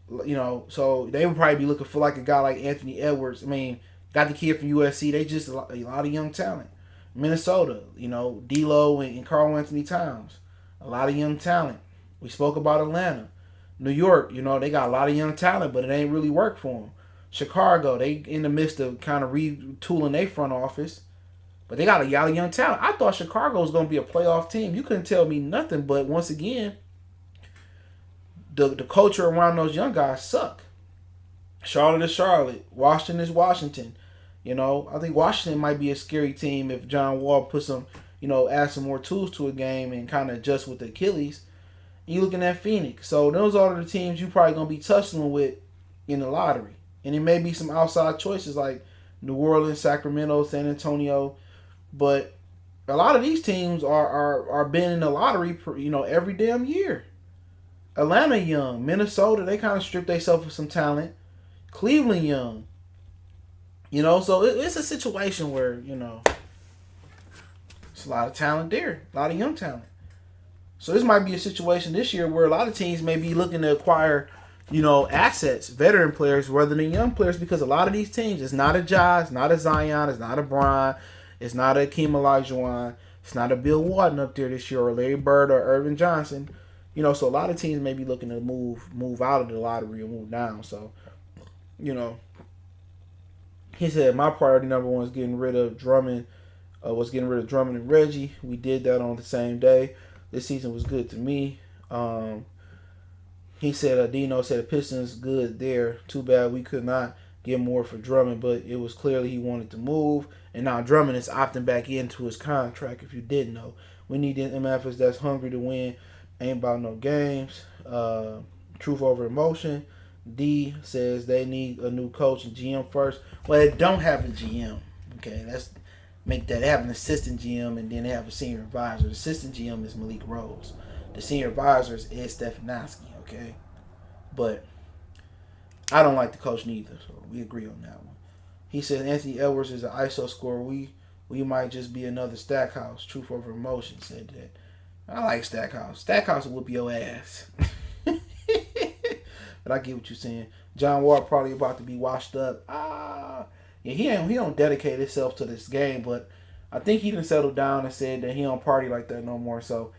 [SPEAKER 1] so they would probably be looking for like a guy like Anthony Edwards. I mean, got the kid from USC. They just a lot of young talent. Minnesota, D'Lo and Karl Anthony Towns, a lot of young talent. We spoke about Atlanta. New York, they got a lot of young talent, but it ain't really worked for them. Chicago, they in the midst of kind of retooling their front office, but they got a lot of young talent. I thought Chicago was going to be a playoff team. You couldn't tell me nothing, but once again, the culture around those young guys suck. Charlotte is Charlotte. Washington is Washington. I think Washington might be a scary team if John Wall puts some, add some more tools to a game and kind of adjust with the Achilles. And you're looking at Phoenix. So those are the teams you probably going to be tussling with in the lottery. And it may be some outside choices like New Orleans, Sacramento, San Antonio. But a lot of these teams are been in the lottery, every damn year. Atlanta young. Minnesota, they kind of stripped themselves of some talent. Cleveland young. So it's a situation where, it's a lot of talent there. A lot of young talent. So this might be a situation this year where a lot of teams may be looking to acquire, assets, veteran players rather than young players, because a lot of these teams, it's not a Ja, it's not a Zion, it's not a Bron, it's not a Hakeem Olajuwon, it's not a Bill Walton up there this year, or Larry Bird or Irvin Johnson. So a lot of teams may be looking to move out of the lottery or move down. So, he said my priority number one is getting rid of Drummond. And Reggie. We did that on the same day. This season was good to me. He said Dino said the Pistons good there. Too bad we could not get more for Drummond, but it was clearly he wanted to move. And now Drummond is opting back into his contract. If you didn't know, we need MFs that's hungry to win. Ain't about no games. Truth over emotion. D says they need a new coach and GM first. Well, they don't have a GM. Okay, let's make that. They have an assistant GM and then they have a senior advisor. The assistant GM is Malik Rose. The senior advisor is Ed Stefanowski. Okay, but I don't like the coach neither, so we agree on that one. He says Anthony Edwards is an ISO scorer. We might just be another Stackhouse. Truth over emotion said that. I like Stackhouse. Stackhouse will whoop your ass. But I get what you're saying. John Wall probably about to be washed up. Yeah, he don't dedicate himself to this game, but I think he done settled down and said that he don't party like that no more. So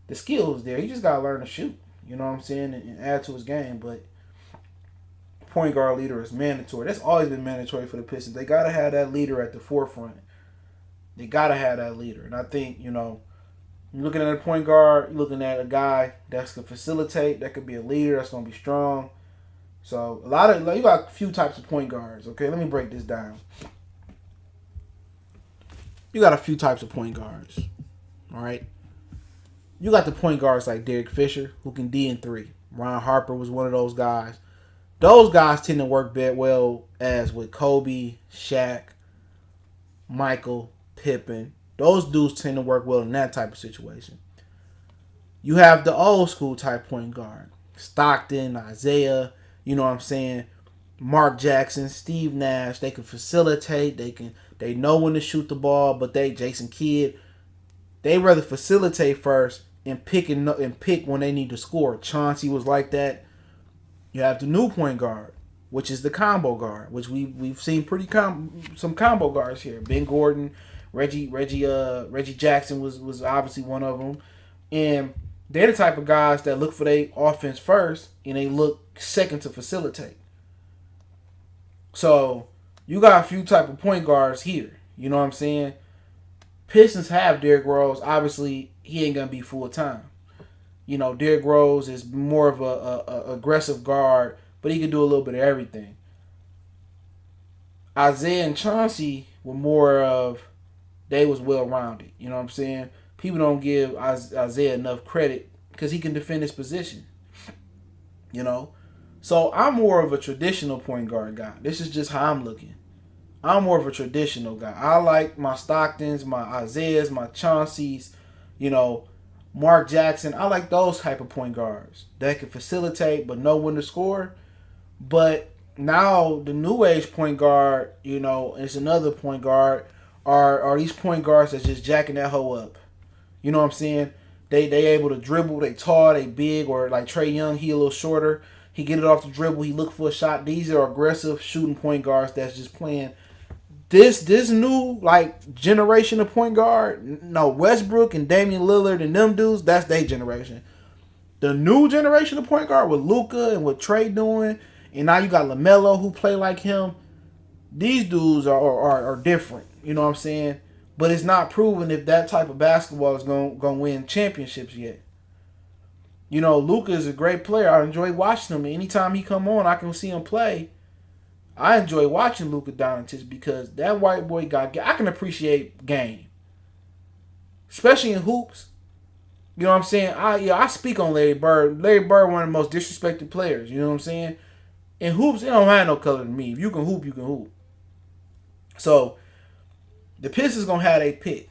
[SPEAKER 1] the skill is there. He just gotta learn to shoot. You know what I'm saying, and add to his game. But point guard leader is mandatory. That's always been mandatory for the Pistons. They gotta have that leader at the forefront. They gotta have that leader, and I think you're looking at a point guard, you're looking at a guy that's gonna facilitate, that could be a leader, that's gonna be strong. So you got a few types of point guards. Okay, let me break this down. You got a few types of point guards. All right. You got the point guards like Derek Fisher, who can D in 3. Ron Harper was one of those guys. Those guys tend to work well as with Kobe, Shaq, Michael, Pippen. Those dudes tend to work well in that type of situation. You have the old school type point guard. Stockton, Isaiah, you know what I'm saying? Mark Jackson, Steve Nash. They can facilitate. They know when to shoot the ball, but Jason Kidd, they rather facilitate first and pick when they need to score. Chauncey was like that. You have the new point guard, which is the combo guard, which we've seen some combo guards here. Ben Gordon, Reggie Jackson was obviously one of them, and they're the type of guys that look for their offense first and they look second to facilitate. So You got a few type of point guards here. You know what I'm saying? Pistons have Derrick Rose. Obviously, he ain't gonna be full time. You know, Derrick Rose is more of a aggressive guard, but he can do a little bit of everything. Isaiah and Chauncey were more of, they was well rounded. You know what I'm saying? People don't give Isaiah enough credit because he can defend his position. You know, so I'm more of a traditional point guard guy. This is just how I'm looking. I'm more of a traditional guy. I like my Stocktons, my Isaiahs, my Chauncey's, you know, Mark Jackson. I like those type of point guards that can facilitate but know when to score. But now the new age point guard, you know, it's another point guard, are these point guards that's just jacking that hoe up. You know what I'm saying? They able to dribble, they tall, they big, or like Trae Young, he a little shorter. He get it off the dribble, he look for a shot. These are aggressive shooting point guards that's just playing this new like generation of point guard. No, Westbrook and Damian Lillard and them dudes, that's their generation. The new generation of point guard with Luka and what Trae doing, and now you got Lamelo who play like him. These dudes are different. You know what I'm saying? But it's not proven if that type of basketball is going to win championships yet. You know, Luka is a great player. I enjoy watching him. Anytime he come on, I can see him play. I enjoy watching Luka Doncic because that white boy I can appreciate game, especially in hoops. You know what I'm saying? I speak on Larry Bird. Larry Bird, one of the most disrespected players. You know what I'm saying? In hoops, it don't have no color to me. If you can hoop, you can hoop. So the Pistons gonna have a pick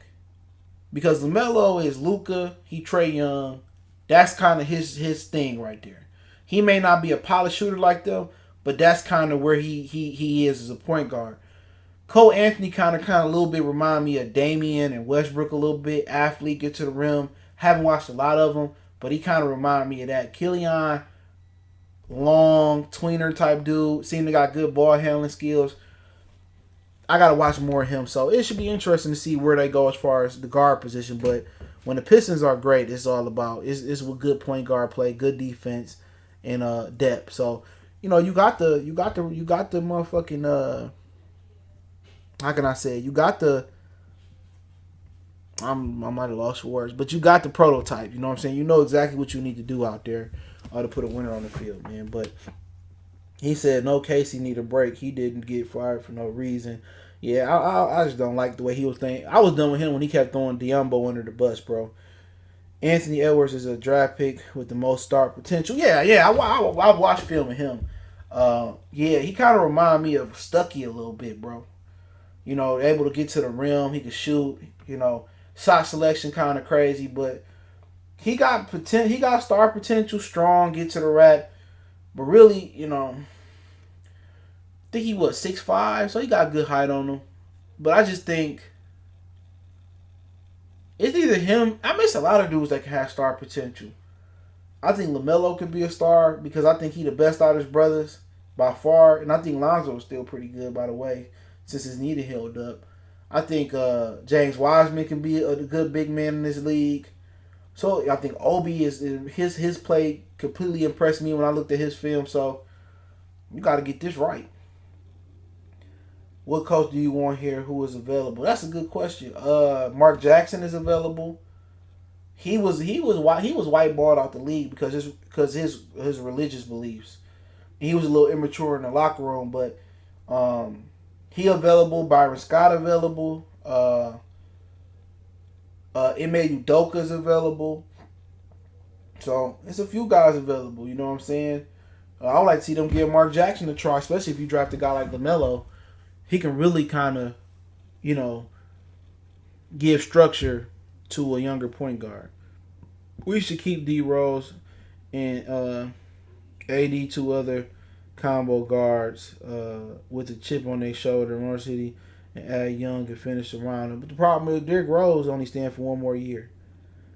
[SPEAKER 1] because LaMelo is Luka. He Trae Young. That's kind of his thing right there. He may not be a polished shooter like them, but that's kind of where he is as a point guard. Cole Anthony kind of a little bit remind me of Damian and Westbrook a little bit. Athlete, get to the rim. Haven't watched a lot of them, but he kind of remind me of that. Killian, long, tweener type dude. Seemed to got good ball handling skills. I got to watch more of him, so it should be interesting to see where they go as far as the guard position. But when the Pistons are great, it's all about it's with good point guard play, good defense, and depth. So you know you got the motherfucking how can I say it? You got the I might have lost for words, but you got the prototype. You know what I'm saying? You know exactly what you need to do out there to put a winner on the field, man. But he said no Casey need a break. He didn't get fired for no reason. Yeah, I just don't like the way he was thinking. I was done with him when he kept throwing Diumbo under the bus, bro. Anthony Edwards is a draft pick with the most start potential. Yeah, I watched film of him. Yeah, he kind of remind me of Stuckey a little bit, bro. You know, able to get to the rim. He could shoot. You know, shot selection kind of crazy, but he got potential. He got star potential. Strong, get to the rack. But really, you know, I think he was 6'5", so he got good height on him. But I just think it's either him. I miss a lot of dudes that can have star potential. I think LaMelo could be a star because I think he the best out of his brothers by far. And I think Lonzo is still pretty good, by the way, since his knee held up. I think James Wiseman can be a good big man in this league. So I think Obi is his play completely impressed me when I looked at his film. So you got to get this right. What coach do you want here? Who is available? That's a good question. Mark Jackson is available. He was whiteballed out the league because his religious beliefs. He was a little immature in the locker room, but he available. Byron Scott available. Ime Udoka is available. So it's a few guys available. You know what I'm saying? I would like to see them give Mark Jackson a try, especially if you draft a guy like LaMelo. He can really kind of, you know, give structure to a younger point guard. We should keep D Rose and AD, two other combo guards with a chip on their shoulder in Orange City, and add Young and finish around him. But the problem is Derrick Rose only stand for one more year.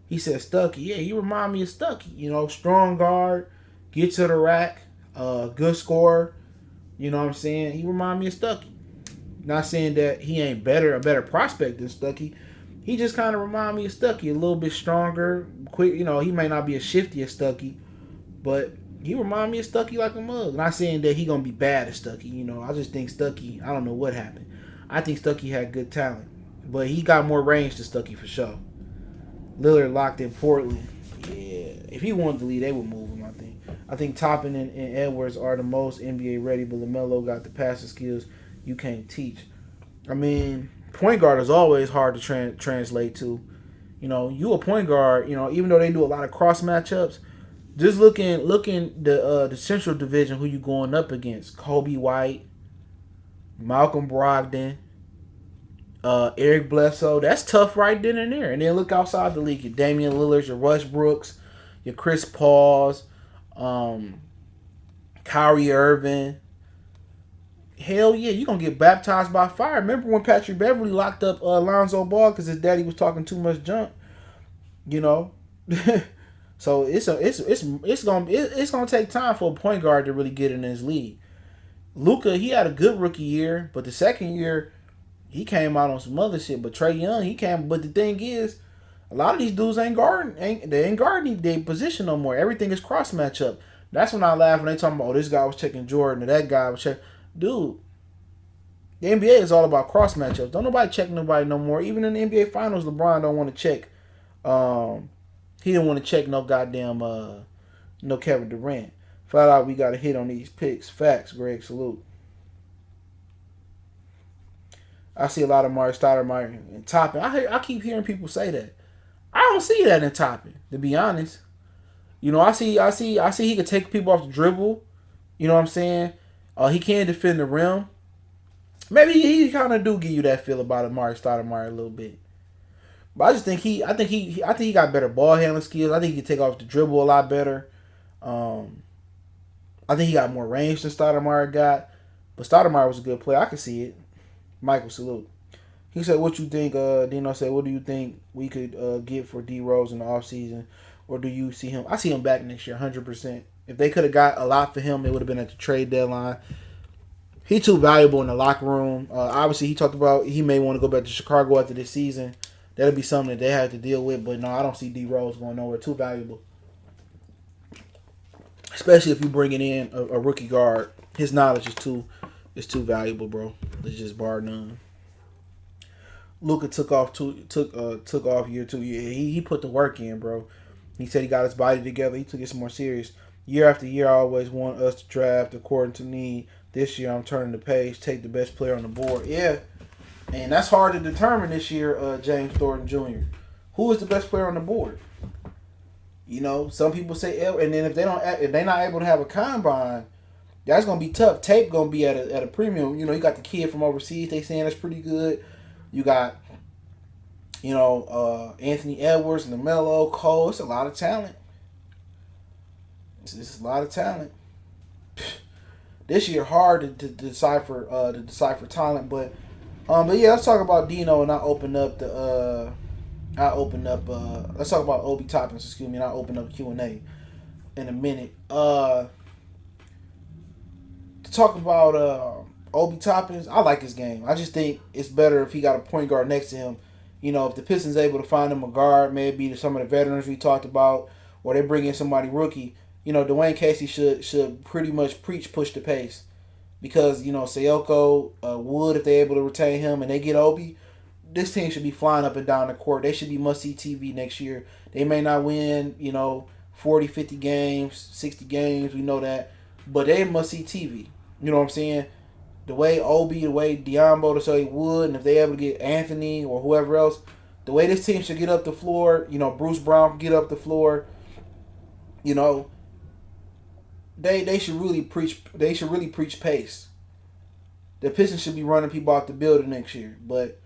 [SPEAKER 1] He said Stuckey. Yeah, he remind me of Stuckey. You know, strong guard, get to the rack, good scorer. You know what I'm saying? He remind me of Stuckey. Not saying that he ain't a better prospect than Stuckey. He just kind of remind me of Stuckey, a little bit stronger, quick. You know, he may not be as shifty as Stuckey, but He remind me of Stuckey like a mug. Not saying that he gonna be bad at Stuckey. I just think Stuckey. I don't know what happened. I think Stuckey had good talent, but he got more range than Stuckey for sure. Lillard locked in Portland. Yeah, if he wanted to leave, they would move him. I think Toppin and Edwards are the most NBA ready, but Lamelo got the passing skills you can't teach. I mean, point guard is always hard to translate to. You a point guard. Even though they do a lot of cross matchups. Just looking the Central Division, who you going up against? Kobe White, Malcolm Brogdon, Eric Bledsoe. That's tough right then and there. And then look outside the league. Your Damian Lillard, your Russ Brooks, your Chris Pauls, Kyrie Irving. Hell yeah, you're going to get baptized by fire. Remember when Patrick Beverly locked up Lonzo Ball because his daddy was talking too much junk? So it's gonna take time for a point guard to really get in this league. Luka, he had a good rookie year, but the second year he came out on some other shit. But Trae Young, he came. But the thing is, a lot of these dudes ain't guarding their position no more. Everything is cross matchup. That's when I laugh when they talking about, oh, this guy was checking Jordan or that guy was checking. Dude, the NBA is all about cross matchups. Don't nobody check nobody no more. Even in the NBA Finals, LeBron don't want to check. He didn't want to check no goddamn no Kevin Durant. Flat out, we got to hit on these picks. Facts, Greg. Salute. I see a lot of Mark Stoudemire and Toppin. I keep hearing people say that. I don't see that in Toppin, to be honest. I see he could take people off the dribble. You know what I'm saying? He can defend the rim. Maybe he kind of do give you that feel about Mark Stoudemire a little bit. But I just think I think he got better ball handling skills. I think he can take off the dribble a lot better. I think he got more range than Stoudemire got. But Stoudemire was a good player. I can see it. Michael, salute. He said, what you think, Dino said, what do you think we could get for D Rose in the offseason? Or do you see him? I see him back next year, 100%. If they could have got a lot for him, it would have been at the trade deadline. He too valuable in the locker room. Obviously, he talked about he may want to go back to Chicago after this season. That'll be something that they have to deal with. But no, I don't see D Rose going nowhere. Too valuable. Especially if you bringing in a rookie guard. His knowledge is too valuable, bro. It's just bar none. Luka took off year 2. He put the work in, bro. He said he got his body together. He took it some more serious. Year after year, I always want us to draft according to need. This year, I'm turning the page, take the best player on the board. Yeah, and that's hard to determine this year, James Thornton Jr. Who is the best player on the board? Some people say L, and then if they're not able to have a combine, that's gonna be tough. Tape gonna be at a premium. You got the kid from overseas. They saying that's pretty good. You got, Anthony Edwards, Lamelo, Cole. It's a lot of talent. It's a lot of talent. This year hard to decipher talent, but yeah, let's talk about Dino and let's talk about Obi Toppins, excuse me, and I'll open up Q&A in a minute. To talk about Obi Toppins, I like his game. I just think it's better if he got a point guard next to him. If the Pistons able to find him a guard, maybe some of the veterans we talked about, or they bring in somebody rookie. Dwayne Casey should pretty much push the pace, because Sayoko, Wood, if they're able to retain him and they get Obi, this team should be flying up and down the court. They should be must-see TV next year. They may not win, 40, 50 games, 60 games, we know that, but they must-see TV. You know what I'm saying? The way Obi, the way Diambo, the way Wood, and if they able to get Anthony or whoever else, the way this team should get up the floor, Bruce Brown can get up the floor, They should really preach pace. The Pistons should be running people out the building next year, but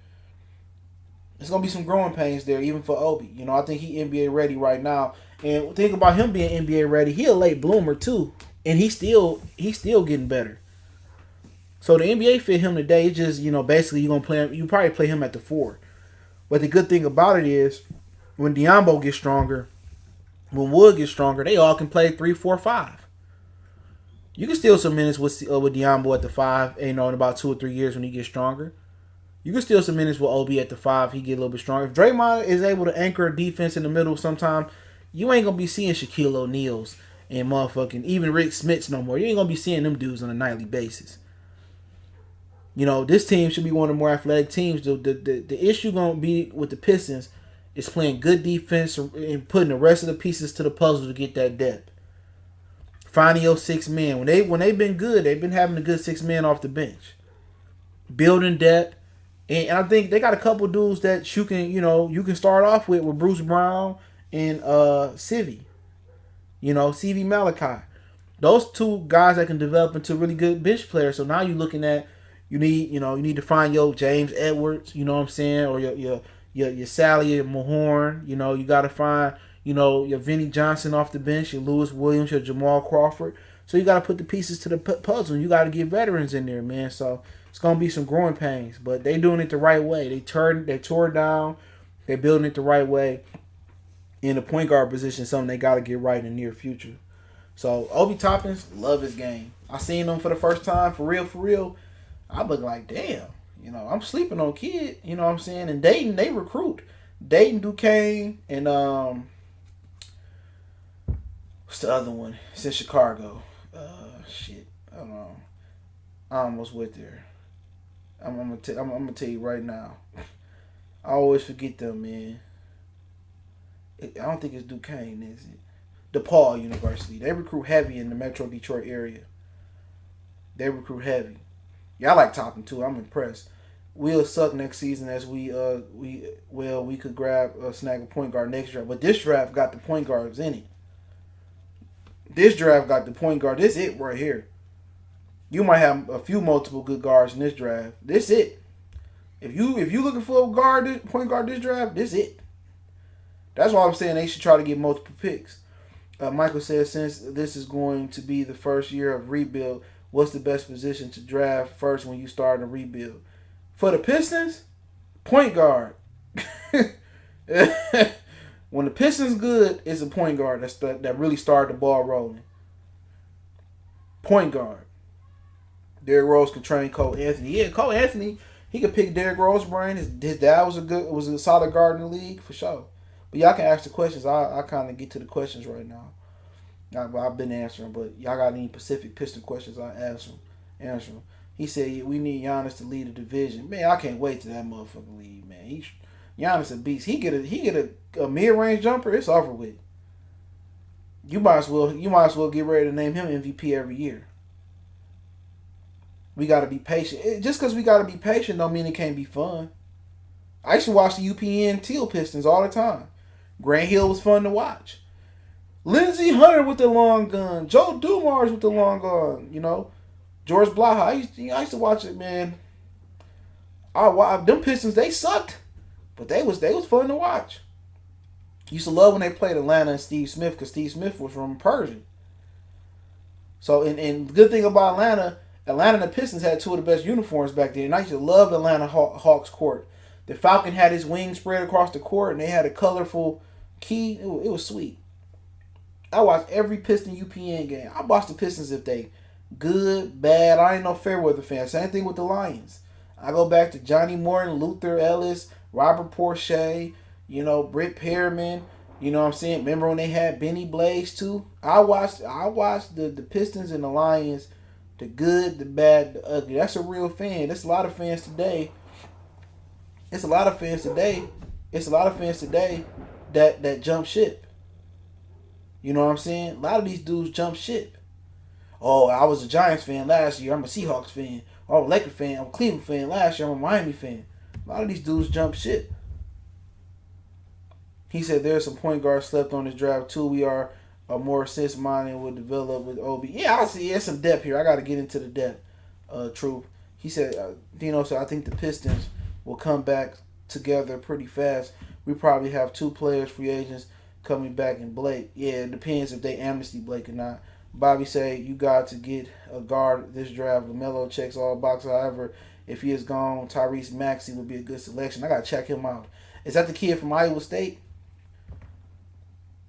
[SPEAKER 1] it's gonna be some growing pains there, even for Obi. I think he NBA ready right now. And think about him being NBA ready. He a late bloomer too, and he's still getting better. So the NBA fit him today. It's just basically you probably play him at the 4. But the good thing about it is when Diambo gets stronger, when Wood gets stronger, they all can play 3, 4, 5. You can steal some minutes with Diambo at the 5, in about 2 or 3 years when he gets stronger. You can steal some minutes with Obi at the 5. He get a little bit stronger. If Draymond is able to anchor a defense in the middle sometime, you ain't going to be seeing Shaquille O'Neal's and motherfucking even Rick Smits no more. You ain't gonna be seeing them dudes on a nightly basis. You know, this team should be one of the more athletic teams. The issue gonna be with the Pistons is playing good defense and putting the rest of the pieces to the puzzle to get that depth. Finding your 6 men. When they've been good, they've been having a good 6 men off the bench. Building depth. And I think they got a couple dudes that you can start off with Bruce Brown and Civi. CV Malachi. Those two guys that can develop into really good bench players. So now you're looking at you need to find your James Edwards, you know what I'm saying, or your Sally Mahorn, you got to find, your Vinnie Johnson off the bench, your Lewis Williams, your Jamal Crawford. So you got to put the pieces to the puzzle. You got to get veterans in there, man. So it's going to be some growing pains, but they doing it the right way. They tore down. They're building it the right way. In the point guard position, something they got to get right in the near future. So Obi Toppins, love his game. I seen him for the first time, for real. I look like, damn, I'm sleeping on kid, you know what I'm saying? And Dayton, they recruit. Dayton, Duquesne, and what's the other one? It's in Chicago. Shit, I don't know. I almost went there. I'm gonna tell you right now. I always forget them, man. I don't think it's Duquesne, is it? DePaul University. They recruit heavy in the Metro Detroit area. They recruit heavy. Yeah, I like Toppin too. I'm impressed. We'll suck next season as we could snag a point guard next draft. But this draft got the point guards in it. This draft got the point guard. This it right here. You might have a few multiple good guards in this draft. This it. If you looking for a point guard this draft, this it. That's why I'm saying they should try to get multiple picks. Michael says, since this is going to be the first year of rebuild, what's the best position to draft first when you start a rebuild? For the Pistons, point guard. When the Pistons good, it's a point guard that really started the ball rolling. Point guard. Derrick Rose can train Cole Anthony. Yeah, Cole Anthony, he could pick Derrick Rose's brain. His dad was a solid guard in the league for sure. But y'all can ask the questions. I kind of get to the questions right now. I've been answering, but y'all got any Pacific Piston questions, I answer them. He said, we need Giannis to lead the division. Man, I can't wait till that motherfucker lead, man. Giannis a beast. He get a mid-range jumper, it's over with. You might as well get ready to name him MVP every year. We got to be patient. Just because we got to be patient don't mean it can't be fun. I used to watch the UPN Teal Pistons all the time. Grant Hill was fun to watch. Lindsey Hunter with the long gun. Joe Dumars with the long gun. George Blaha. I used to watch it, man. Them Pistons, they sucked. But they was fun to watch. Used to love when they played Atlanta and Steve Smith, because Steve Smith was from Persian. So, and the good thing about Atlanta and the Pistons had two of the best uniforms back then. And I used to love the Atlanta Hawks court. The Falcon had his wings spread across the court, and they had a colorful key. It was sweet. I watched every Piston UPN game. I watched the Pistons if they good, bad. I ain't no Fairweather fan. Same thing with the Lions. I go back to Johnny Morton, Luther Ellis, Robert Porcher, Britt Pearman. You know what I'm saying? Remember when they had Benny Blaze too? I watched the Pistons and the Lions, the good, the bad, the ugly. That's a real fan. There's a lot of fans today. It's a lot of fans today that jump ship. You know what I'm saying? A lot of these dudes jump ship. Oh, I was a Giants fan last year. I'm a Seahawks fan. Oh, I'm a Lakers fan. I'm a Cleveland fan last year. I'm a Miami fan. A lot of these dudes jump ship. He said there's some point guards slept on this draft too. We are more sense-minded and will develop with Obi. Yeah, I see. There's some depth here. I got to get into the depth. Truth. He said, Dino said, I think the Pistons will come back together pretty fast. We probably have 2 players, free agents, coming back in Blake. Yeah, it depends if they amnesty Blake or not. Bobby say, you got to get a guard this draft. Lamelo checks all boxes. However, if he is gone, Tyrese Maxey would be a good selection. I got to check him out. Is that the kid from Iowa State?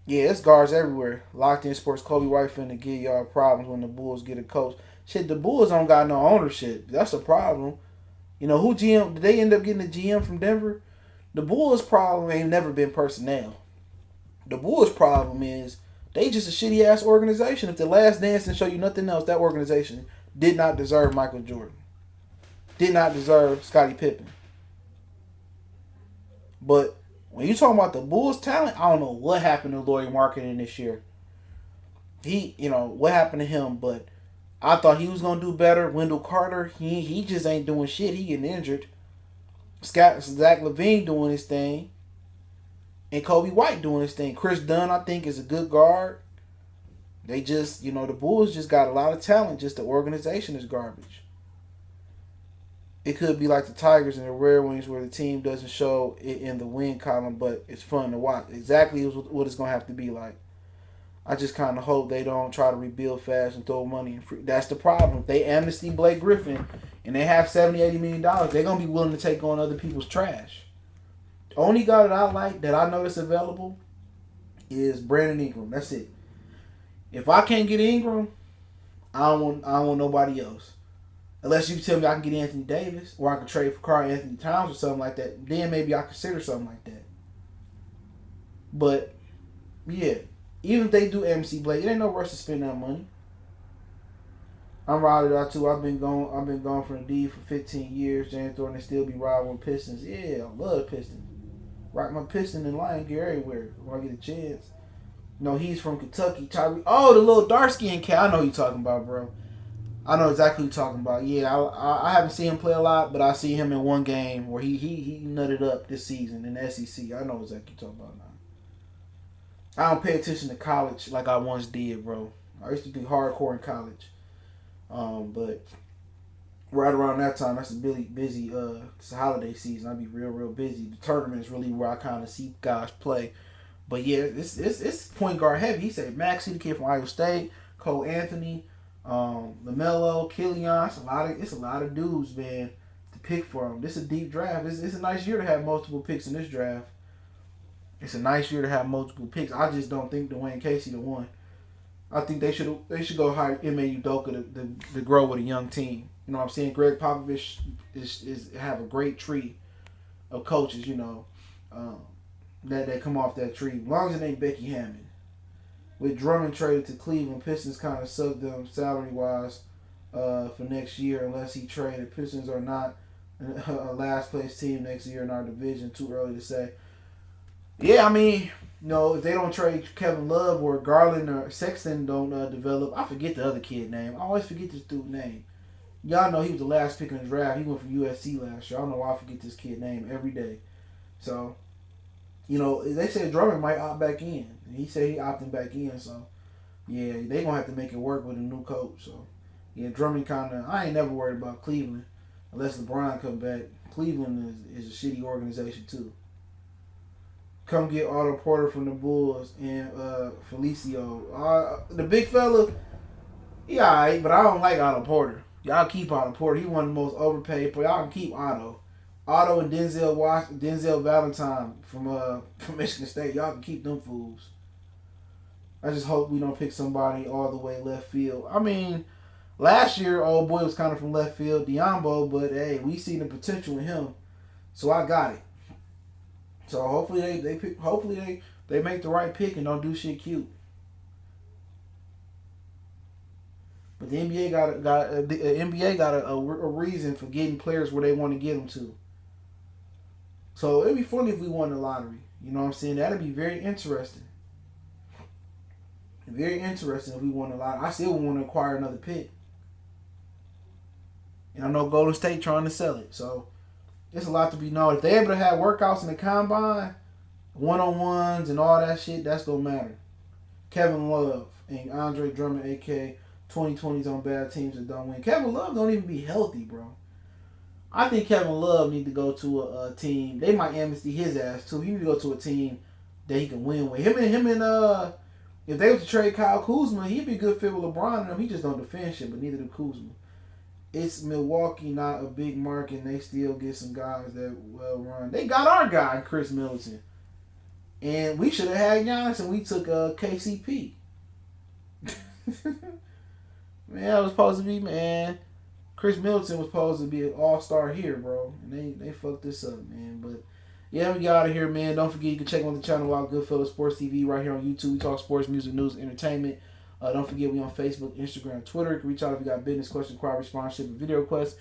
[SPEAKER 1] Yeah, it's guards everywhere. Locked in Sports, Kobe White finna give y'all problems when the Bulls get a coach. Shit, the Bulls don't got no ownership. That's a problem. Who GM? Did they end up getting a GM from Denver? The Bulls' problem ain't never been personnel. The Bulls' problem is They just a shitty ass organization. If The Last Dance didn't show you nothing else, that organization did not deserve Michael Jordan. Did not deserve Scottie Pippen. But when you talking about the Bulls' talent, I don't know what happened to Lauri Markkanen this year. What happened to him? But I thought he was gonna do better. Wendell Carter, he just ain't doing shit. He getting injured. Zach LaVine doing his thing, and Kobe White doing his thing. Chris Dunn, I think, is a good guard. They just, the Bulls just got a lot of talent. Just the organization is garbage. It could be like the Tigers and the Red Wings, where the team doesn't show it in the win column, but it's fun to watch. Exactly what it's gonna have to be like. I just kind of hope they don't try to rebuild fast and throw money in free. That's the problem. If they amnesty Blake Griffin and they have $70, $80 million, they're going to be willing to take on other people's trash. The only guy that I like, that I know that's available, is Brandon Ingram. That's it. If I can't get Ingram, I don't want nobody else. Unless you tell me I can get Anthony Davis, or I can trade for Karl Anthony Towns or something like that. Then maybe I consider something like that. But, yeah. Even if they do MC Blake, it ain't no rush to spend that money. I'm riding out too. I've been gone from the D for 15 years. James Thornton still be riding with Pistons. Yeah, I love Pistons. Rock my Piston and Lion gear everywhere when I get a chance. No, he's from Kentucky. Tyree. Oh, the little dark skinned cat. I know who you're talking about, bro. I know exactly who you're talking about. Yeah, I haven't seen him play a lot, but I see him in one game where he nutted up this season in the SEC. I know exactly what you're talking about now. I don't pay attention to college like I once did, bro. I used to be hardcore in college. But right around that time, that's a really busy, it's a holiday season. I'd be real busy. The tournament is really where I kind of see guys play. But yeah, it's point guard heavy. He said Maxey, the kid from Iowa State, Cole Anthony, Lamelo, Killian. It's a lot of dudes, man, to pick from. This is a deep draft. It's a nice year to have multiple picks in this draft. It's a nice year to have multiple picks. I just don't think Dwayne Casey the one. I think they should go hire Ime Udoka to grow with a young team. You know what I'm saying? Greg Popovich is have a great tree of coaches. That come off that tree. As long as it ain't Becky Hammond. With Drummond traded to Cleveland, Pistons kind of sucked them salary wise for next year unless he traded. Pistons are not a last place team next year in our division. Too early to say. Yeah, I mean, if they don't trade Kevin Love or Garland or Sexton don't develop, I forget the other kid's name. I always forget this dude's name. Y'all know he was the last pick in the draft. He went from USC last year. I don't know why I forget this kid's name every day. So, they said Drummond might opt back in. He said he opting back in. So, yeah, they going to have to make it work with a new coach. So, yeah, Drummond I ain't never worried about Cleveland unless LeBron come back. Cleveland is a shitty organization, too. Come get Otto Porter from the Bulls and Felicio. The big fella, he alright, but I don't like Otto Porter. Y'all keep Otto Porter. He one of the most overpaid, but y'all can keep Otto. Otto and Denzel Valentine from Michigan State. Y'all can keep them fools. I just hope we don't pick somebody all the way left field. I mean, last year old boy was kind of from left field, Diambo, but hey, we seen the potential in him, so I got it. So hopefully they pick. Hopefully they make the right pick and don't do shit cute. But the NBA got a reason for getting players where they want to get them to. So it'd be funny if we won the lottery. You know what I'm saying? That'd be very interesting. Very interesting if we won the lottery. I still want to acquire another pick. And I know Golden State trying to sell it. So there's a lot to be known. If they're able to have workouts in the combine, one-on-ones and all that shit, that's going to matter. Kevin Love and Andre Drummond, a.k.a. 2020s on bad teams that don't win. Kevin Love don't even be healthy, bro. I think Kevin Love need to go to a team. They might amnesty his ass, too. He need to go to a team that he can win with. Him and if they were to trade Kyle Kuzma, he'd be a good fit with LeBron and them. He just don't defend shit, but neither do Kuzma. It's Milwaukee, not a big market, and they still get some guys that well run. They got our guy, Chris Middleton. And we should have had Giannis, and we took KCP. Man, that was supposed to be, man. Chris Middleton was supposed to be an all-star here, bro. And they fucked this up, man. But, Yeah, we get out of here, man. Don't forget you can check on the channel out, Goodfellas Sports TV, right here on YouTube. We talk sports, music, news, entertainment. Don't forget we on Facebook, Instagram, Twitter. You can reach out if you got business questions, inquiry, sponsorship, and video requests.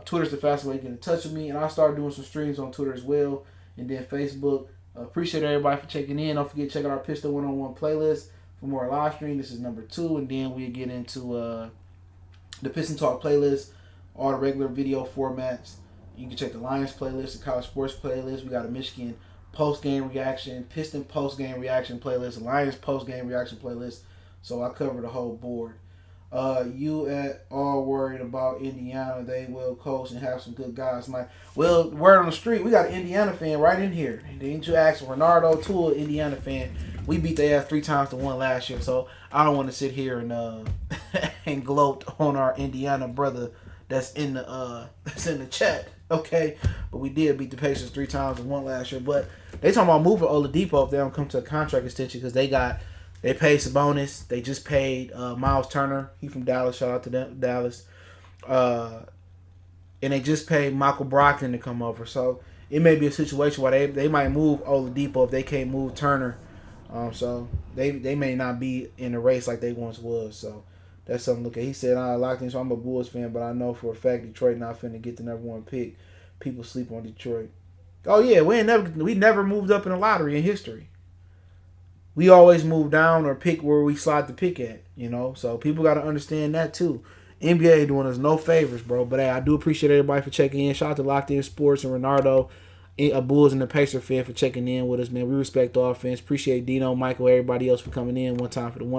[SPEAKER 1] Twitter's the fastest way to get in touch with me, and I'll start doing some streams on Twitter as well, and then Facebook. Appreciate everybody for checking in. Don't forget to check out our Piston 1-on-1 playlist for more live stream. This is number 2, and then we get into the Piston Talk playlist, all the regular video formats. You can check the Lions playlist, the college sports playlist. We got a Michigan post-game reaction, Piston post-game reaction playlist, Lions post-game reaction playlist. So I cover the whole board. You at all worried about Indiana? They will coach and have some good guys. Well, word on the street, we got an Indiana fan right in here. Didn't you ask Renardo Tool, Indiana fan? We beat their ass 3 times to 1 last year, so I don't want to sit here and and gloat on our Indiana brother that's in the chat. Okay, but we did beat the Pacers 3 times to 1 last year. But they talking about moving Oladipo if they don't come to a contract extension because they paid Sabonis. They just paid Miles Turner. He from Dallas. Shout out to them, Dallas. And they just paid Michael Brogdon to come over. So it may be a situation where they might move Oladipo if they can't move Turner. So they may not be in the race like they once was. So that's something to look at. He said, I locked in, so I'm a Bulls fan, but I know for a fact Detroit not finna get the #1 pick. People sleep on Detroit. Oh, yeah, we never moved up in the lottery in history. We always move down or pick where we slide the pick at, So people got to understand that, too. NBA doing us no favors, bro. But, hey, I do appreciate everybody for checking in. Shout out to Locked In Sports and Renardo, a Bulls and the Pacer fan for checking in with us, man. We respect all fans. Appreciate Dino, Michael, everybody else for coming in one time for the one.